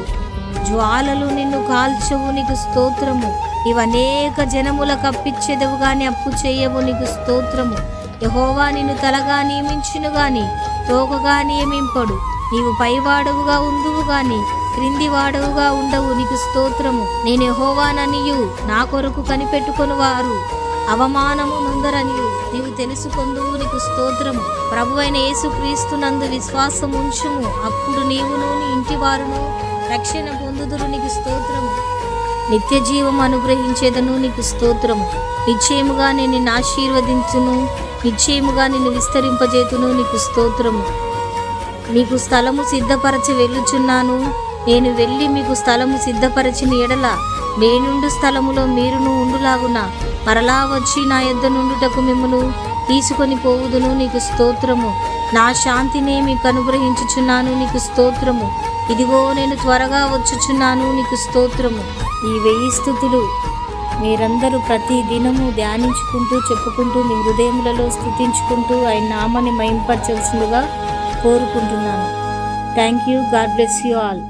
జ్వాలలు నిన్ను కాల్చవు, నీకు స్తోత్రము. నీవనేక జనముల కప్పిచ్చేదవు గాని అప్పు చేయవు, నీకు స్తోత్రము. యెహోవా నిన్ను తలగా నియమించును గాని తోకగా నియమింపడు. నీవు పైవాడవుగా ఉందువు గాని క్రింది వాడవుగా ఉండవు, నీకు స్తోత్రము. నేను యెహోవాననియు నా కొరకు కనిపెట్టుకొని వారు అవమానము నొందరనియు నీవు తెలుసుకొందువు, నీకు స్తోత్రము. ప్రభువైన యేసుక్రీస్తునందు విశ్వాసం ఉంచుము, అప్పుడు నీవును నీ ఇంటి వారును రక్షణ పొందుదురు, నీకు స్తోత్రము. నిత్య జీవం అనుగ్రహించేదను, నీకు స్తోత్రము. నిశ్చయముగా నేను నిన్ను ఆశీర్వదించును, నిశ్చయముగా నిన్ను విస్తరింపజేతును, నీకు స్తోత్రము. మీకు స్థలము సిద్ధపరచి వెళ్ళుచున్నాను. నేను వెళ్ళి మీకు స్థలము సిద్ధపరచిన ఎడల నేనుండు స్థలములో మీరును ఉండులాగున మరలా వచ్చి నా యొద్ద నుండుటకు మిమ్మును తీసుకొని పోవుదును, నీకు స్తోత్రము. నా శాంతినే మీకు అనుగ్రహించుచున్నాను, నీకు స్తోత్రము. ఇదిగో నేను త్వరగా వచ్చుచున్నాను, నీకు స్తోత్రము. ఈ 1000 స్తుతులు మీరందరూ ప్రతి దినము ధ్యానించుకుంటూ చెప్పుకుంటూ మీ హృదయములలో స్తుతించుకుంటూ ఆయన నామాన్ని మహింపరచాల్సిందిగా కోరుకుంటున్నాను. Thank you. God bless you all.